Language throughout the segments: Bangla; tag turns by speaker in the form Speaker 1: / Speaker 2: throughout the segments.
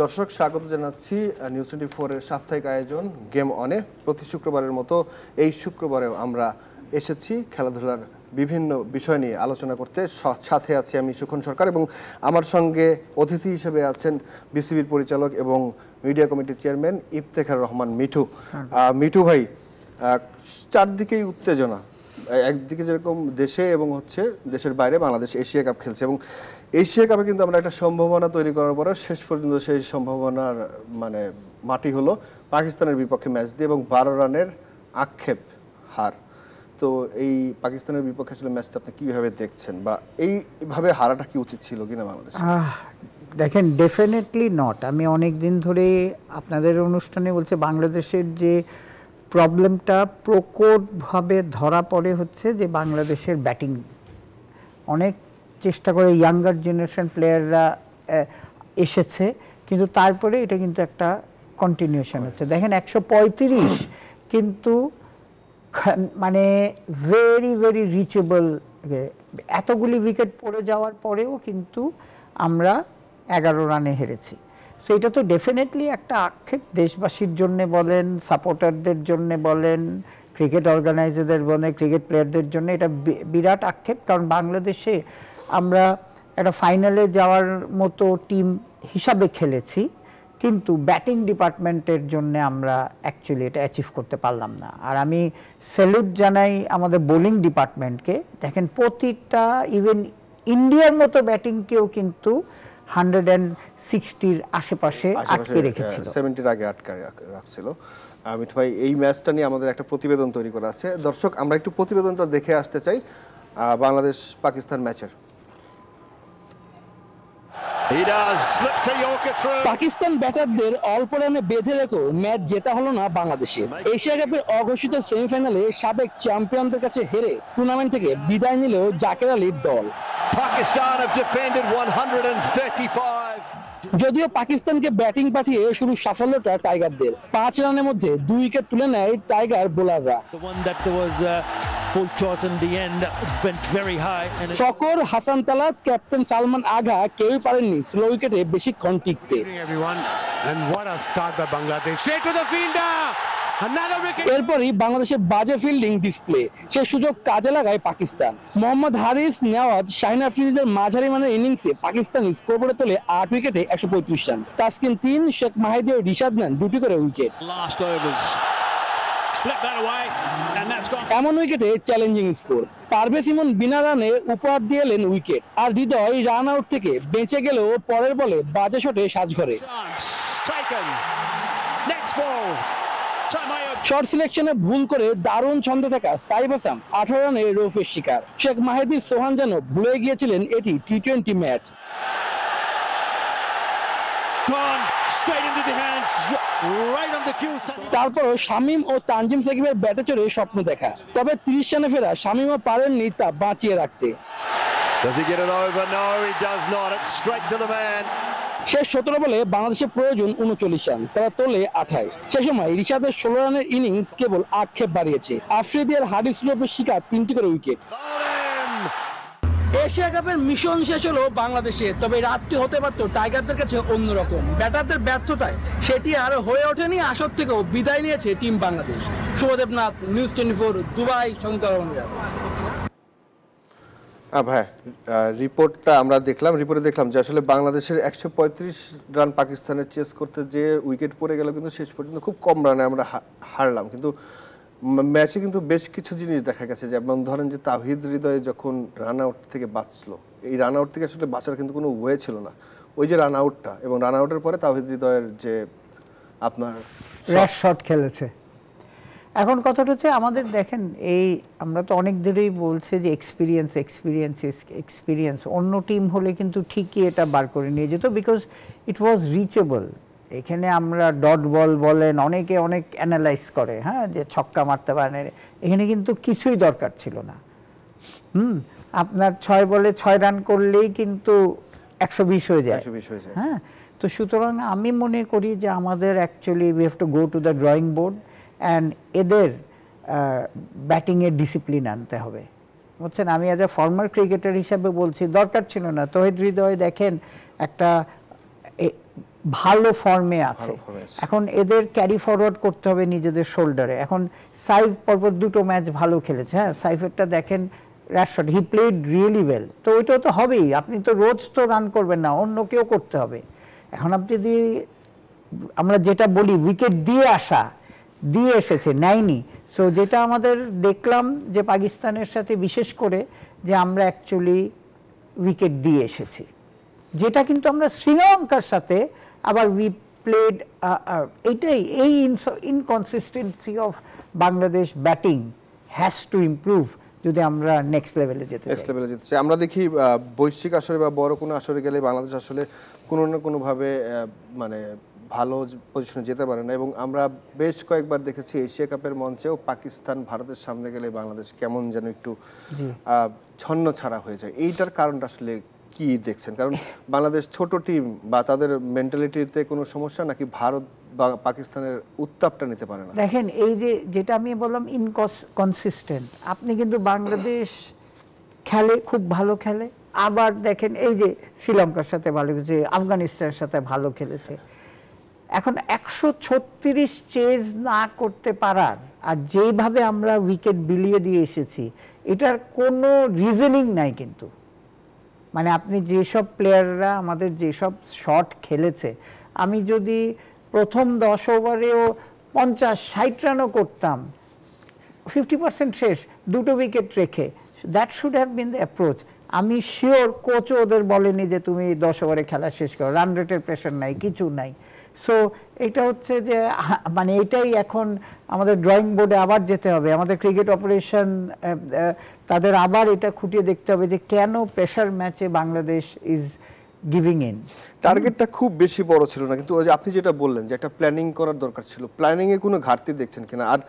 Speaker 1: দর্শক স্বাগত জানাচ্ছি নিউজ 24 এর সাপ্তাহিক আয়োজন গেম অনে। প্রতি শুক্রবারের মতো এই শুক্রবারেও আমরা এসেছি খেলাধুলার বিভিন্ন বিষয় নিয়ে আলোচনা করতে। সাথে আছি আমি সুখন সরকার এবং আমার সঙ্গে অতিথি হিসেবে আছেন বিসিবির পরিচালক এবং মিডিয়া কমিটির চেয়ারম্যান ইফতেখার রহমান মিঠু। মিঠু ভাই, চারদিকেই উত্তেজনা, একদিকে যেরকম দেশে এবং দেশের বাইরে বাংলাদেশ এশিয়া কাপ খেলছে এবং এশিয়া কাপে কিন্তু আমরা একটা সম্ভাবনা তৈরি করার পরে শেষ পর্যন্ত সেই সম্ভাবনার মাটি হলো পাকিস্তানের বিপক্ষে ম্যাচ দিয়ে এবং 12 রানের আক্ষেপ হার। তো এই পাকিস্তানের বিপক্ষে আসলে ম্যাচটা আপনি কীভাবে দেখছেন, বা এইভাবে হারাটা কি উচিত ছিল কিনা বাংলাদেশ?
Speaker 2: দেখেন, ডেফিনেটলি নট। আমি অনেক দিন ধরে আপনাদের অনুষ্ঠানে বলছি বাংলাদেশের যে প্রবলেমটা প্রকটভাবে ধরা পড়ে হচ্ছে যে বাংলাদেশের ব্যাটিং। অনেক চেষ্টা করে ইয়াঙ্গার জেনারেশন প্লেয়াররা এসেছে, কিন্তু তারপরে এটা কিন্তু একটা কন্টিনিউশন হচ্ছে। দেখেন 135 কিন্তু মানে ভেরি ভেরি রিচেবল। এতগুলি উইকেট পড়ে যাওয়ার পরেও কিন্তু আমরা 11 রানে হেরেছি। সো এটা তো ডেফিনেটলি একটা আক্ষেপ, দেশবাসীর জন্য বলেন, সাপোর্টারদের জন্য বলেন, ক্রিকেট অর্গানাইজারদের বলেন, ক্রিকেট প্লেয়ারদের জন্য এটা বিরাট আক্ষেপ। কারণ বাংলাদেশে আমরা একটা ফাইনালে যাওয়ার মতো টিম হিসাবে খেলেছি, কিন্তু ব্যাটিং ডিপার্টমেন্টের জন্য আমরা অ্যাকচুয়ালি এটা অ্যাচিভ করতে পারলাম না। আর আমি স্যালুট জানাই আমাদের বোলিং ডিপার্টমেন্টকে। দেখেন প্রতিটা, ইভেন ইন্ডিয়ার মতো ব্যাটিংকেও কিন্তু 160-র আশেপাশে আটকে রেখেছিল,
Speaker 1: 70-র আগে আটকে রাখছিল। মিঠু ভাই, এই ম্যাচটা নিয়ে আমাদের একটা প্রতিবেদন তৈরি করা আছে। দর্শক, আমরা একটু প্রতিবেদনটা দেখে আসতে চাই বাংলাদেশ পাকিস্তান ম্যাচের।
Speaker 3: পাকিস্তান ব্যাটারদের অল্প রানে বেঁধে রেখে ম্যাচ জেতা হলো না বাংলাদেশের। এশিয়া কাপের অঘোষিত সেমিফাইনালে সাবেক চ্যাম্পিয়নদের কাছে হেরে টুর্নামেন্ট থেকে বিদায় নিলেও জাকের আলীর দল। যদিও পাকিস্তানকে ব্যাটিং পাঠিয়ে শুরু সাফল্যটা টাইগারদের। 5 রানের মধ্যে 2 উইকেট তুলে নেয় টাইগার বোলাররা। ফকর, হাসান তালাত, ক্যাপ্টেন সালমান আগা কেউই পারেননি স্লো উইকেটে বেশিক্ষণ টিকতে। এরপরই বাংলাদেশের বাজে ফিল্ডিং ডিসপ্লে, সে সুযোগ কাজে লাগায় পাকিস্তান। মোহাম্মদ হারিস, নেওয়াজ, শাহিন আফ্রিদিদের মাঝারি মানের ইনিংসে পাকিস্তান স্কোরবোর্ডে তোলে 8 উইকেটে 135 রান। তাসকিন 3, শেখ মাহিদি ও রিশাদ নেন 2টি করে উইকেট। এমন উইকেটে চ্যালেঞ্জিং স্কোর। পারভেজ ইমন বিনা রানে উপহার দিয়ে এলেন উইকেট, আর হৃদয় রান আউট থেকে বেঁচে গেলেও পরের বলে বাজে শটে সাজঘরে। শর্ট সিলেকশনে ভুল করে দারুণ ছন্দে থাকা সাইফ হাসান 18 রানে রৌফের শিকার। শেখ মাহিদি, সোহান যেন ভুলে গিয়েছিলেন এটি টি20 ম্যাচ। তারপর শামীম ও তানজিম সাকিবের ব্যাটে চড়ে স্বপ্ন দেখা, তবে 30 রানে ফেরা শামীমও পারেননি তা বাঁচিয়ে রাখতে। শেষ 17 বলে বাংলাদেশের প্রয়োজন 39 রান, তারা তোলে 28। সে সময় রিশাদের 16 রানের ইনিংস কেবল আক্ষেপ বাড়িয়েছে। আফ্রিদি আর হারিস রৌফের শিকার 3টি করে উইকেট। এশিয়া কাপের মিশন শেষ হলো বাংলাদেশে, তবে রাতটি হতে পারত টাইগারদের কাছে অন্যরকম। ব্যাটারদের ব্যর্থতায় সেটি আর হয়ে ওঠেনি আসর থেকেও বিদায় নিয়েছে team Bangladesh. Shubhodeb Nath, news 24, Dubai, Shankar.
Speaker 1: ভাই, রিপোর্টটা আমরা দেখলাম, রিপোর্টে দেখলাম যে আসলে বাংলাদেশের 135 রান পাকিস্তানের চেস করতে যে উইকেট পড়ে গেল, কিন্তু শেষ পর্যন্ত খুব কম রানে আমরা হারলাম। কিন্তু ম্যাচে কিন্তু বেশ কিছু জিনিস দেখা গেছে, যেমন ধরেন যে তাওহিদ হৃদয় যখন রান আউট থেকে বাঁচলো, এই রান আউট থেকে আসলে বাঁচার কিন্তু কোনো ওয়ে ছিল না। ওই যে রান আউটটা এবং রান আউটের পরে তাওহিদ হৃদয়ের যে আপনার
Speaker 2: র্যাশ শট খেলেছে। এখন কথাটা হচ্ছে আমাদের, দেখেন এই আমরা তো অনেক দিনই বলছি যে এক্সপিরিয়েন্স। অন্য টিম হলে কিন্তু ঠিকই এটা বার করে নিয়ে যেত, বিকজ ইট ওয়াজ রিচেবল। এখানে আমরা ডট বল বলেন, অনেকে অনেক অ্যানালাইজ করে, হ্যাঁ, যে ছক্কা মারতে পারেন। এখানে কিন্তু কিছুই দরকার ছিল না। আপনার 6 বলে 6 রান করলেই কিন্তু 120 হয়ে যায়। হ্যাঁ, তো সুতরাং আমি মনে করি যে আমাদের actually we have to go to the drawing board and এদের ব্যাটিংয়ের ডিসিপ্লিন আনতে হবে। বুঝছেন, আমি অ্যাজ এ ফর্মার ক্রিকেটার হিসাবে বলছি দরকার ছিল না। তৌহিদ হৃদয় দেখেন একটা ভালো ফর্মে আছে।
Speaker 1: ভালো form এ আছে।
Speaker 2: এখন এদের ক্যারি ফরওয়ার্ড করতে হবে নিজেদের শোল্ডারে। এখন সাইফ পরপর দুটো ম্যাচ ভালো খেলেছে, হ্যাঁ সাইফেরটা দেখেন রাশশট, হি প্লেড রিয়েলি ওয়েল। তো ওইটাও তো হবেই, আপনি তো রোজ তো রান করবেন না, অন্য কেউ করতে হবে। এখন আপনি যদি আমরা যেটা বলি উইকেট দিয়ে আসা, দিয়ে এসেছে, নেয়নি। সো যেটা আমাদের দেখলাম যে পাকিস্তানের সাথে বিশেষ করে যে আমরা অ্যাকচুয়ালি উইকেট দিয়ে এসেছি, যেটা কিন্তু আমরা শ্রীলঙ্কার সাথে আবার উই প্লেড, এইটাই এই inconsistency of Bangladesh batting has to improve যদি আমরা নেক্সট লেভেলে যেতে
Speaker 1: নেক্সট
Speaker 2: চাই।
Speaker 1: লেভেলে যেতে চাই। আমরা দেখি বৈশ্বিক আসরে বা বড় কোনো আসরে গেলে বাংলাদেশ আসলে কোনো না কোনোভাবে মানে ভালো পজিশনে যেতে পারে না, এবং আমরা বেশ কয়েকবার দেখেছি এশিয়া কাপের মঞ্চেও পাকিস্তান ভারতের সামনে গেলে বাংলাদেশ কেমন যেন একটু ছন্ন ছাড়া হয়ে যায়। এইটার কারণটা আসলে কি দেখছেন? কারণ বাংলাদেশ ছোট টিম বা তাদের মেন্টালিটিতে কোনো সমস্যা, নাকি ভারত বা পাকিস্তানের উত্তাপটা নিতে পারে না?
Speaker 2: দেখেন এই যে যেটা আমি বললাম ইনকনসিস্টেন্ট, আপনি কিন্তু বাংলাদেশ খেলে খুব ভালো খেলে, আবার দেখেন এই যে শ্রীলঙ্কার সাথে ভালো খেলেছে, আফগানিস্তানের সাথে ভালো খেলেছে। এখন 136 চেজ না করতে পারার আর যেইভাবে আমরা উইকেট বিলিয়ে দিয়ে এসেছি, এটার কোনো রিজনিং নাই কিন্তু। মানে আপনি যেসব প্লেয়াররা আমাদের যেসব শট খেলেছে, আমি যদি প্রথম 10 ওভারেও 50-60 রানও করতাম, 50% শেষ, দুটো উইকেট রেখে, that should have been the approach. আমি শিওর কোচও ওদের বলেনি যে তুমি 10 ওভারে খেলা শেষ করো, রান রেটের প্রেশার নাই, কিছু নাই। সো এটা হচ্ছে যে মানে এটাই এখন আমাদের ড্রয়িং বোর্ডে আবার যেতে হবে, আমাদের ক্রিকেট অপারেশন তাদের আবার এটা খুঁটিয়ে দেখতে হবে যে কেন প্রেশার ম্যাচে বাংলাদেশ ইজ গিভিং ইন।
Speaker 1: টার্গেটটা খুব বেশি বড় ছিল না, কিন্তু ওই যে আপনি যেটা বললেন যে একটা প্ল্যানিং করার দরকার ছিল, প্ল্যানিংয়ে কোনো ঘাটতি দেখছেন কিনা? আর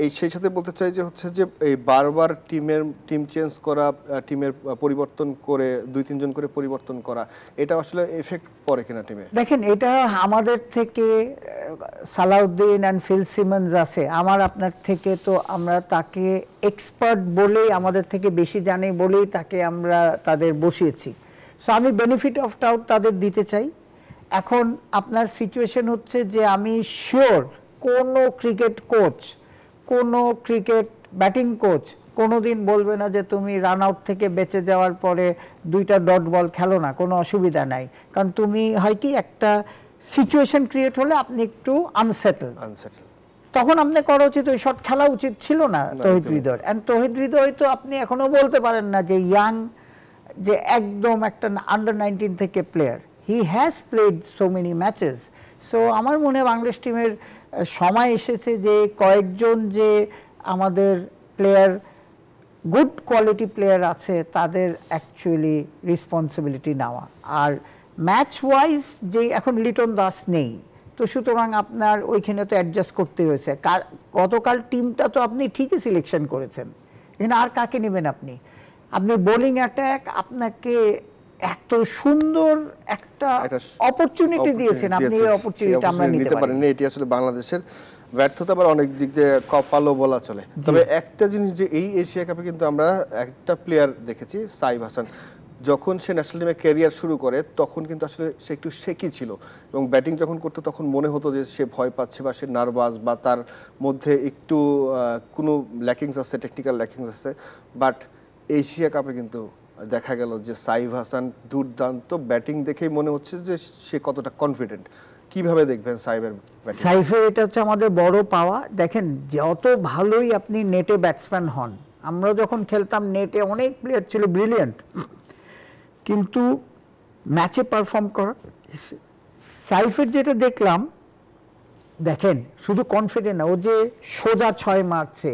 Speaker 1: এই সেই সাথে বলতে চাই যে হচ্ছে যে এই বারবার টিম চেঞ্জ করা, টিমের পরিবর্তন করে 2-3 জন করে পরিবর্তন করা, এটা আসলে এফেক্ট পড়ে কিনা টিমে?
Speaker 2: দেখেন এটা আমাদের থেকে সালাউদ্দিন অ্যান্ড ফিল সিমন্স আছে, আমার আপনার থেকে তো আমরা তাকে এক্সপার্ট বলেই, আমাদের থেকে বেশি জানে বলেই তাকে আমরা তাদের বসিয়েছি। সো আমি বেনিফিট অফ ডাউট তাদের দিতে চাই। এখন আপনার সিচুয়েশন হচ্ছে যে আমি শিওর কোনো ক্রিকেট কোচ, কোনো ক্রিকেট ব্যাটিং কোচ কোনোদিন বলবে না যে তুমি রান আউট থেকে বেঁচে যাওয়ার পরে 2টা ডট বল খেলো না, কোনো অসুবিধা নাই। কারণ তুমি হয় কি একটা সিচুয়েশন ক্রিয়েট হলে আপনি একটু আনসেটেল, তখন আপনি করা উচিত ওই শট খেলা উচিত ছিল না তৌহিদ হৃদয়। অ্যান্ড তৌহিদ হৃদয় তো আপনি এখনো বলতে পারেন না যে ইয়াং, যে একদম একটা আন্ডার-19 থেকে player, he has played so many matches. So আমার মনে হয় বাংলাদেশ টিমের সময় এসেছে যে কয়েকজন যে আমাদের প্লেয়ার, গুড কোয়ালিটি প্লেয়ার আছে, তাদের অ্যাকচুয়ালি রেসপন্সিবিলিটি নেওয়া। আর ম্যাচ ওয়াইজ যে এখন লিটন দাস নেই, তো সুতরাং আপনার ওইখানে তো অ্যাডজাস্ট করতে হয়েছে। গতকাল টিমটা তো আপনি ঠিকই সিলেকশন করেছেন, এখানে আর কাকে নেবেন আপনি? আপনি বোলিং অ্যাটাক, আপনাকে এত সুন্দর একটা অপরচুনিটি দিয়েছেন, আপনি এই অপরচুনিটি আমরা নিতে পারিনি।
Speaker 1: এটি আসলে বাংলাদেশের ব্যর্থতা, আবার অনেক দিক দিয়ে কপালও বলা চলে। তবে একটা জিনিস, যে এই এশিয়া কাপে কিন্তু আমরা একটা প্লেয়ার দেখেছি, সাইফ হাসান, যখন সে ন্যাশনাল টিমে ক্যারিয়ার শুরু করে তখন কিন্তু আসলে সে একটু শেকি ছিল, এবং ব্যাটিং যখন করতো তখন মনে হতো যে সে ভয় পাচ্ছে বা সে নার্ভাস বা তার মধ্যে একটু কোনো ল্যাকিংস আছে, টেকনিক্যাল ল্যাকিংস আছে। বাট এশিয়া কাপে কিন্তু দেখা গেল যে সাইফ হাসান দুর্দান্ত ব্যাটিং, দেখেই মনে হচ্ছে যে সে কতটা কনফিডেন্ট। কিভাবে দেখবেন সাইফের ব্যাটিং?
Speaker 2: সাইফের এটা হচ্ছে আমাদের বড় পাওয়া। দেখেন যত ভালোই আপনি নেটে ব্যাটসম্যান হন, আমরা যখন খেলতাম নেটে অনেক প্লেয়ার ছিল ব্রিলিয়ান্ট, কিন্তু ম্যাচে পারফর্ম করা, সাইফের যেটা দেখলাম, দেখেন শুধু কনফিডেন্ট না, ও যে সোজা 6 মারছে,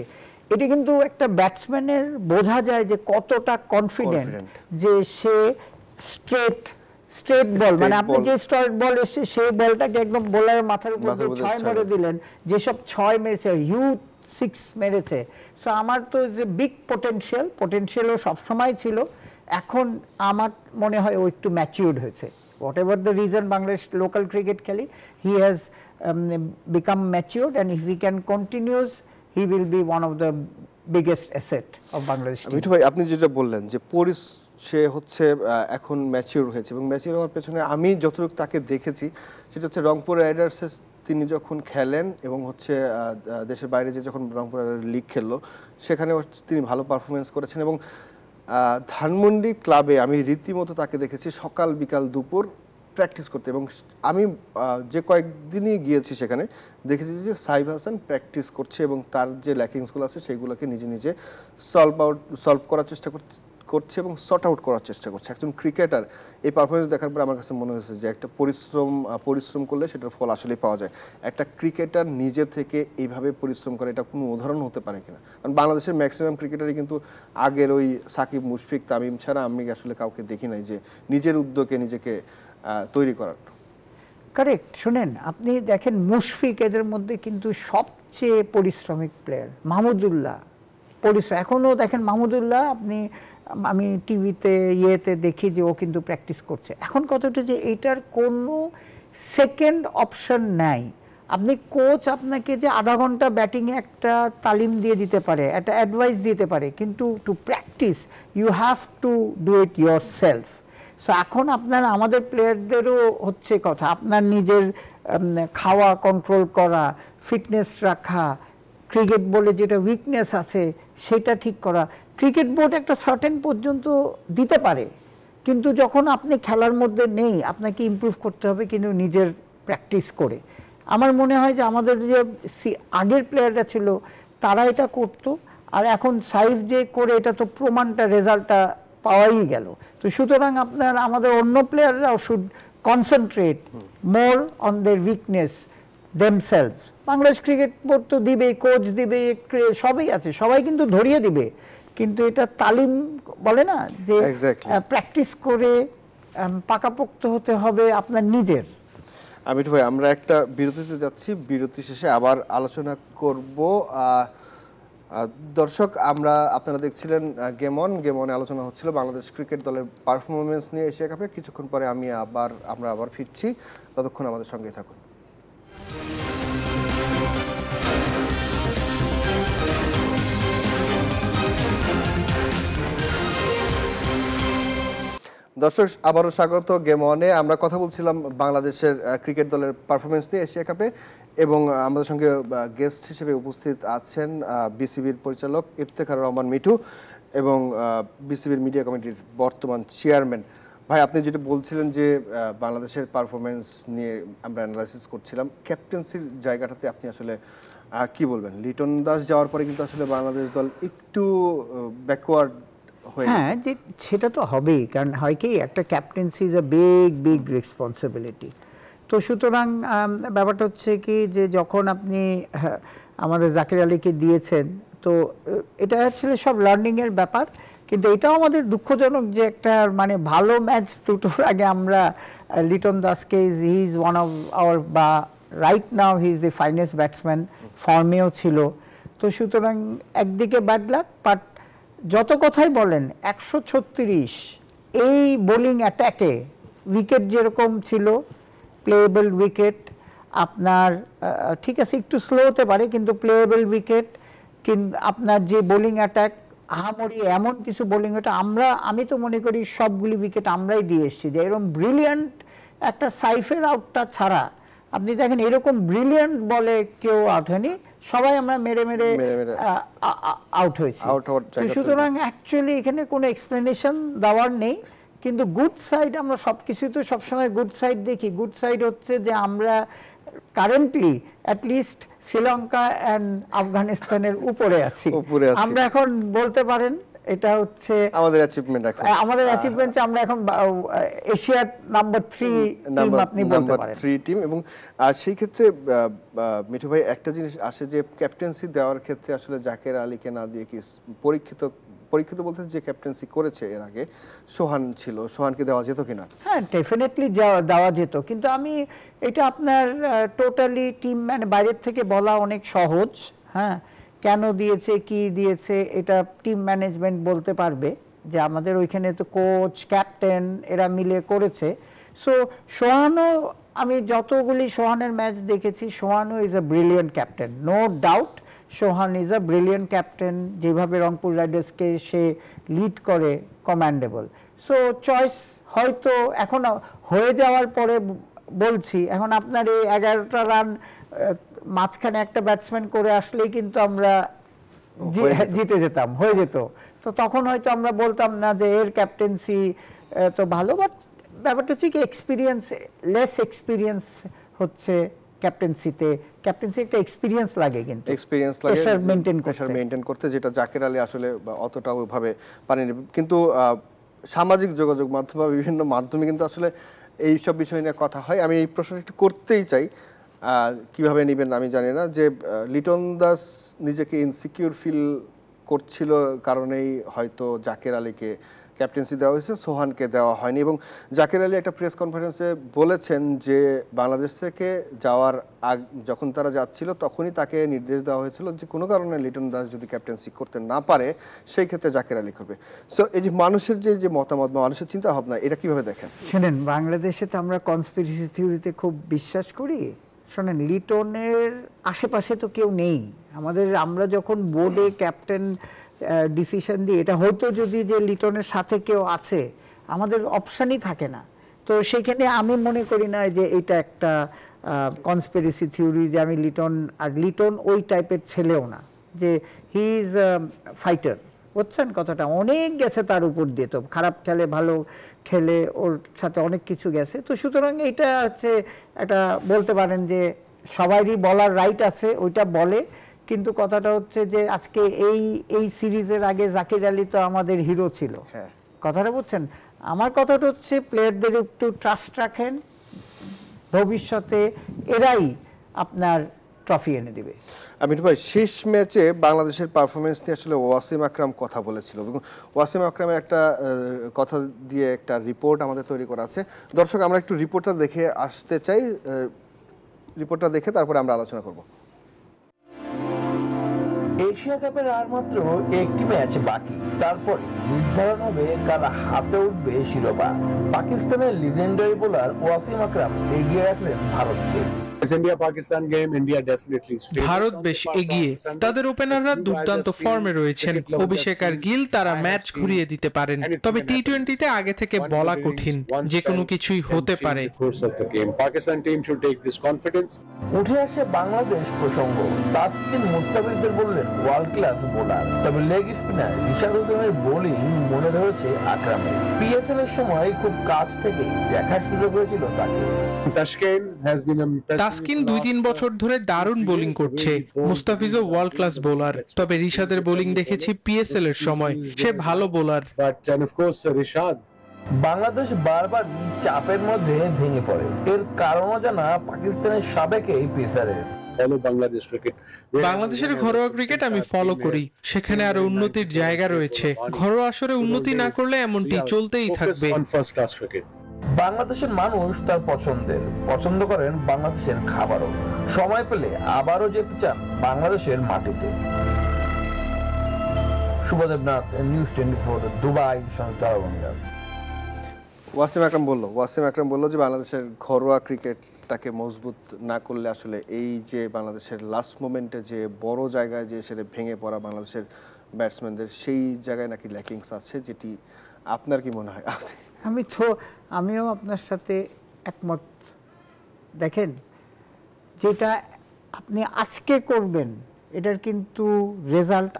Speaker 2: এটা কিন্তু একটা ব্যাটসম্যানের বোঝা যায় যে কতটা কনফিডেন্ট, যে সে স্ট্রেট বল, মানে আপনি যে স্ট্রেট বল এসছে সেই বলটাকে একদম বোলারের মাথার উপর দিয়ে 6 মেরে দিলেন, যেসব 6 মেরেছে, হিউজ 6 মেরেছে। সো আমার তো যে বিগ পটেনশিয়ালও সবসময় ছিল, এখন আমার মনে হয় ও একটু ম্যাচিউরড হয়েছে। Whatever the reason, Bangladesh local cricket খেলি, he has become matured, and if he can continues, he will be one of the biggest asset of Bangladesh team.
Speaker 1: Mithu ভাই, আপনি যেটা বললেন যে সে হচ্ছে এখন ম্যাচিউর হয়েছে এবং ম্যাচিউর হওয়ার পেছনে আমি যতটুকু তাকে দেখেছি সেটা হচ্ছে রংপুর রাইডার্সে তিনি যখন খেলেন এবং হচ্ছে দেশের বাইরে যে যখন রংপুর রাইডার্স লিগ খেললো সেখানে তিনি ভালো পারফরমেন্স করেছেন এবং ধানমন্ডি ক্লাবে আমি রীতিমতো তাকে দেখেছি সকাল বিকাল দুপুর প্র্যাকটিস করতে এবং আমি যে কয়েকদিনই গিয়েছি সেখানে দেখেছি যে সাইফ হাসান প্র্যাকটিস করছে এবং তার যে ল্যাকিংসগুলো আছে সেইগুলোকে নিজে নিজে সলভ করার চেষ্টা করছে এবং সর্ট আউট করার চেষ্টা করছে। একজন ক্রিকেটার এই পারফরমেন্স দেখার পর আমার কাছে মনে হয়েছে যে একটা পরিশ্রম করলে সেটার ফল আসলেই পাওয়া যায়। একটা ক্রিকেটার নিজে থেকে এইভাবে পরিশ্রম করে এটা কোনো উদাহরণ হতে পারে কিনা, কারণ বাংলাদেশের ম্যাক্সিমাম ক্রিকেটারই কিন্তু আগের ওই সাকিব, মুশফিক, তামিম ছাড়া আমি আসলে কাউকে দেখি নাই যে নিজের উদ্যোগে নিজেকে তৈরি করার।
Speaker 2: কারেক্ট। শুনেন, আপনি দেখেন মুশফিক এদের মধ্যে কিন্তু সবচেয়ে পরিশ্রমিক প্লেয়ার। মাহমুদুল্লাহ পরিশ্রম, এখনও দেখেন মাহমুদুল্লাহ আমি টিভিতে ইয়েতে দেখি যে ও কিন্তু প্র্যাকটিস করছে। এখন কতটা যে এইটার কোনো সেকেন্ড অপশন নাই। আপনি কোচ আপনাকে যে আধা ঘন্টা ব্যাটিংয়ে একটা তালিম দিয়ে দিতে পারে, একটা অ্যাডভাইস দিতে পারে, কিন্তু to practice you have to do it yourself. So এখন আমাদের প্লেয়ারদেরও হচ্ছে কথা, আপনার নিজের খাওয়া কন্ট্রোল করা, ফিটনেস রাখা, ক্রিকেট বলে যেটা উইকনেস আছে সেটা ঠিক করা। ক্রিকেট বোর্ড একটা সার্টেন পর্যন্ত দিতে পারে, কিন্তু যখন আপনি খেলার মধ্যে নেই আপনাকে ইমপ্রুভ করতে হবে কিন্তু নিজের প্র্যাকটিস করে। আমার মনে হয় যে আমাদের যে আগের প্লেয়াররা ছিল তারা এটা করতো, আর এখন সাইফ যে করে এটা তো প্রমাণটা, রেজাল্টটা পাওয়াই গেল। তো সুতরাং আমাদের অন্য প্লেয়াররাও should concentrate more on their weakness themselves. Bangladesh cricket board তো দিবে, কোচ দিবে, সবই আছে, সবাই কিন্তু ধরিয়ে দিবে, কিন্তু এটা তালিম বলে না যে প্র্যাকটিস করে পাকাপোক্ত হতে হবে আপনার নিজের।
Speaker 1: আমির ভাই, আমরা একটা বিরতিতে যাচ্ছি, বিরতি শেষে আবার আলোচনা করব। দর্শক, আপনারা দেখছিলেন গেম অনে আলোচনা হচ্ছিল বাংলাদেশ ক্রিকেট দলের পারফরমেন্স নিয়ে এশিয়া কাপে। কিছুক্ষণ পরে আমরা আবার ফিরছি, ততক্ষণ আমাদের সঙ্গেই থাকুন। দর্শক, আবারও স্বাগত গেম অনে। আমরা কথা বলছিলাম বাংলাদেশের ক্রিকেট দলের পারফরমেন্স নিয়ে এশিয়া কাপে এবং আমাদের সঙ্গে গেস্ট হিসেবে উপস্থিত আছেন বিসিবির পরিচালক ইফতেখার রহমান মিঠু এবং বিসিবির মিডিয়া কমিটির বর্তমান চেয়ারম্যান। ভাই, আপনি যেটা বলছিলেন যে বাংলাদেশের পারফরমেন্স নিয়ে আমরা অ্যানালাইসিস করছিলাম, ক্যাপ্টেন্সির জায়গাটাতে আপনি আসলে কি বলবেন? লিটন দাস যাওয়ার পরে কিন্তু আসলে বাংলাদেশ দল একটু ব্যাকওয়ার্ড।
Speaker 2: হ্যাঁ, যে সেটা তো হবেই, কারণ হয় কি, একটা captaincy is a big responsibility. তো সুতরাং ব্যাপারটা হচ্ছে কি যে যখন আপনি আমাদের জাকির আলীকে দিয়েছেন, তো এটা আসলে সব লার্নিংয়ের ব্যাপার। কিন্তু এটাও আমাদের দুঃখজনক যে একটা ভালো ম্যাচ দুটোর আগে আমরা লিটন দাসকে, he is one of our, বা right now he is the finest batsman, ফর্মেও ছিল। তো সুতরাং একদিকে ব্যাড লাক, বাট যত কথাই বলেন 136 এই বোলিং অ্যাটাকে, উইকেট যেরকম ছিল, প্লেয়েবল উইকেট আপনার, ঠিক আছে একটু স্লো হতে পারে কিন্তু প্লেয়েবল উইকেট, কিন্তু আপনার যে বোলিং অ্যাটাক আহামরি এমন কিছু বোলিং, এটা আমি তো মনে করি সবগুলি উইকেট আমরাই দিয়ে এসেছি। যে এরকম ব্রিলিয়ান্ট একটা সাইফের আউটটা ছাড়া আপনি দেখেন এরকম ব্রিলিয়ান্ট বলে কেউ আউট হয়নি, সবাই আমরা মেরে আউট হয়েছি। সুতরাং অ্যাকচুয়ালি এখানে কোনো এক্সপ্লেনেশন দেওয়ার নেই, কিন্তু গুড সাইড, আমরা সব কিছু তো সবসময় গুড সাইড দেখি। গুড সাইড হচ্ছে যে আমরা কারেন্টলি অ্যাটলিস্ট শ্রীলঙ্কা অ্যান্ড আফগানিস্তানের উপরে আছি। আমরা এখন বলতে পারেন এটা হচ্ছে আমাদের অ্যাচিভমেন্ট, আমরা এখন এশিয়ার নাম্বার 3 টিম আপনি বলতে পারেন,
Speaker 1: 3 টিম। এবং সেই ক্ষেত্রে মিঠু ভাই, একটা জিনিস আসে যে ক্যাপ্টেন্সি দেওয়ার ক্ষেত্রে আসলে জাকির আলীকে না দিয়ে কি পরীক্ষিত বলতে যে ক্যাপ্টেন্সি করেছে এর আগে সোহান ছিল, সোহানকে দেওয়া যেত কিনা?
Speaker 2: হ্যাঁ, ডেফিনেটলি দেওয়া যেত, কিন্তু আমি এটা আপনার টোটালি টিম বাইরের থেকে বলা অনেক সহজ। হ্যাঁ, কেন দিয়েছে, কি দিয়েছে, এটা টিম ম্যানেজমেন্ট বলতে পারবে, যে আমাদের ওইখানে তো কোচ, ক্যাপ্টেন এরা মিলে করেছে। সো সোহানও, আমি যতগুলি সোহানের ম্যাচ দেখেছি, সোহানও is a brilliant captain, no doubt. Sohan is a brilliant captain, যেভাবে রংপুর রাইডার্সকে সে লিড করে কমান্ডেবল। সো চয়েস হয়তো এখন হয়ে যাওয়ার পরে বলছি, এখন আপনার এই 11টা রান মাঝখানে একটা ব্যাটসম্যান করে আসলেই কিন্তু আমরা জিতে যেতাম, হয়ে যেত। তো তখন হয়তো আমরা বলতাম না যে এর ক্যাপ্টেন্সি তো ভালো, বাট ব্যাপারটা হচ্ছে কি এক্সপিরিয়েন্স, লেস এক্সপিরিয়েন্স হচ্ছে ক্যাপ্টেন্সিতে। ক্যাপ্টেন্সি একটা এক্সপিরিয়েন্স লাগে, কিন্তু
Speaker 1: এক্সপিরিয়েন্স লাগে
Speaker 2: প্রেশার
Speaker 1: মেইনটেইন করতে, যেটা জাকের আলী আসলে অতটা ওইভাবে পারেনি। কিন্তু সামাজিক যোগাযোগ মাধ্যম বা বিভিন্ন মাধ্যমে কিন্তু আসলে এই সব বিষয় নিয়ে কথা হয়। আমি এই প্রশ্নটা একটু করতেই চাই, কিভাবে নেবেন আমি জানি না, যে লিটন দাস নিজেকে ইনসিকিউর ফিল করছিল কারণেই হয়তো জাকের আলীকে ক্যাপ্টেন্সি দেওয়া হয়েছে, সোহানকে দেওয়া হয়নি। এবং জাকের আলী একটা প্রেস কনফারেন্সে বলেছেন যে বাংলাদেশ থেকে যাওয়ার যখন তারা যাচ্ছিল তখনই তাকে নির্দেশ দেওয়া হয়েছিল যে কোনো কারণে লিটন দাস যদি ক্যাপ্টেন্সি করতে না পারে সেই ক্ষেত্রে জাকের আলী করবে। সো এই যে মানুষের যে মতামত বা মানুষের চিন্তা ভাবনা, এটা কিভাবে দেখেন?
Speaker 2: শোনেন, বাংলাদেশে তো আমরা কনস্পিরেসি থিওরিতে খুব বিশ্বাস করি। শোনেন, লিটনের আশেপাশে তো কেউ নেই আমাদের। আমরা যখন বোর্ডে ক্যাপ্টেন ডিসিশন দিই, এটা হয়তো যদি যে লিটনের সাথে কেউ আছে, আমাদের অপশানই থাকে না। তো সেইখানে আমি মনে করি না যে এটা একটা কনস্পিরেসি থিওরি যে আমি লিটন ওই টাইপের ছেলেও না, যে হি ইজ ফাইটার। বুঝছেন কথাটা? অনেক গেছে তার উপর দিয়ে, তো খারাপ খেলে ভালো খেলে ওর সাথে অনেক কিছু গেছে। তো সুতরাং এইটা হচ্ছে একটা বলতে পারেন যে সবারই বলার রাইট আছে, ওইটা বলে। কিন্তু কথাটা হচ্ছে যে আজকে এই সিরিজের আগে জাকির আলী তো আমাদের হিরো ছিল, কথাটা বুঝছেন? আমার কথাটা হচ্ছে প্লেয়ারদের একটু ট্রাস্ট রাখেন, ভবিষ্যতে এরাই আপনার ট্রফি এনে দিবে।
Speaker 1: আমির ভাই, শেষ ম্যাচে বাংলাদেশের পারফরমেন্স নিয়ে আসলে ওয়াসিম আকরাম কথা বলেছিল এবং ওয়াসিম আকরামের একটা কথা দিয়ে একটা রিপোর্ট আমাদের তৈরি করা আছে। দর্শক, আমরা একটু রিপোর্টটা দেখে আসতে চাই, রিপোর্টটা দেখে তারপরে আমরা আলোচনা করব।
Speaker 4: এশিয়া কাপের আর মাত্র একটি ম্যাচ বাকি, তারপরে নির্ধারণ হবে কার হাতে উঠবে শিরোপা। পাকিস্তানের লিজেন্ডারি বোলার ওয়াসিম আকরাম এগিয়ে রাখলেন ভারতকে।
Speaker 5: ভারত বেশ এগিয়ে, তাদের ওপেনাররা দুর্দান্ত ফর্মে রয়েছেন। অভিষেক আর গিল তারা ম্যাচ ঘুরিয়ে দিতে পারেন, তবে টি-20তে আগে থেকে বলা কঠিন, যে কোনো কিছুই হতে পারে।
Speaker 4: উঠে আসে বাংলাদেশ প্রসঙ্গ। তাসকিন মুস্তাফিজদের বললেন ওয়ার্ল্ড ক্লাস বোলার, তবে লেগ স্পিনার রিশাদ হোসেনের বোলিং মনে ধরেছে আকরামের। পিএসএল এর সময় খুব কাছ থেকে দেখার সুযোগ হয়েছিল তাকে।
Speaker 5: তাসকিন 2-3 বছর ধরে দারুণ বোলিং করছে। মুস্তাফিজও ওয়ার্ল্ড ক্লাস বোলার, তবে রিশাদের বোলিং দেখেছি পিএসএল এর সময়, সে ভালো বোলার।
Speaker 4: বাংলাদেশ বারবারই চাপের মধ্যে ভেঙে পড়ে, এর কারণও জানা পাকিস্তানের সাবেক এই পেসারের।
Speaker 5: বাংলাদেশের ঘরোয়া ক্রিকেট আমি ফলো করি, সেখানে আরো উন্নতির জায়গা রয়েছে। ঘরোয়া আসরে উন্নতি না করলে এমনটি চলতেই থাকবে।
Speaker 4: বাংলাদেশের মানুষ তার পছন্দ করেন বাংলাদেশের খাবারও। সময় পেলে আবারও যেতে চান বাংলাদেশের মাটিতে। শুভদেবনাথ, নিউজ 24, দুবাই, সংযুক্ত আরব আমিরাত।
Speaker 1: ওয়াসিম আকরাম বলল যে বাংলাদেশের ঘরোয়া ক্রিকেটটাকে মজবুত না করলে আসলে এই যে বাংলাদেশের লাস্ট মোমেন্টে যে বড় জায়গায় যে সেটা ভেঙে পড়া বাংলাদেশের ব্যাটসম্যানদের, সেই জায়গায় নাকি ল্যাকিংস আছে, যেটি আপনার কি মনে হয়?
Speaker 2: আমিও আপনার সাথে একমত। দেখেন, যেটা আপনি আজকে করবেন এটার কিন্তু রেজাল্ট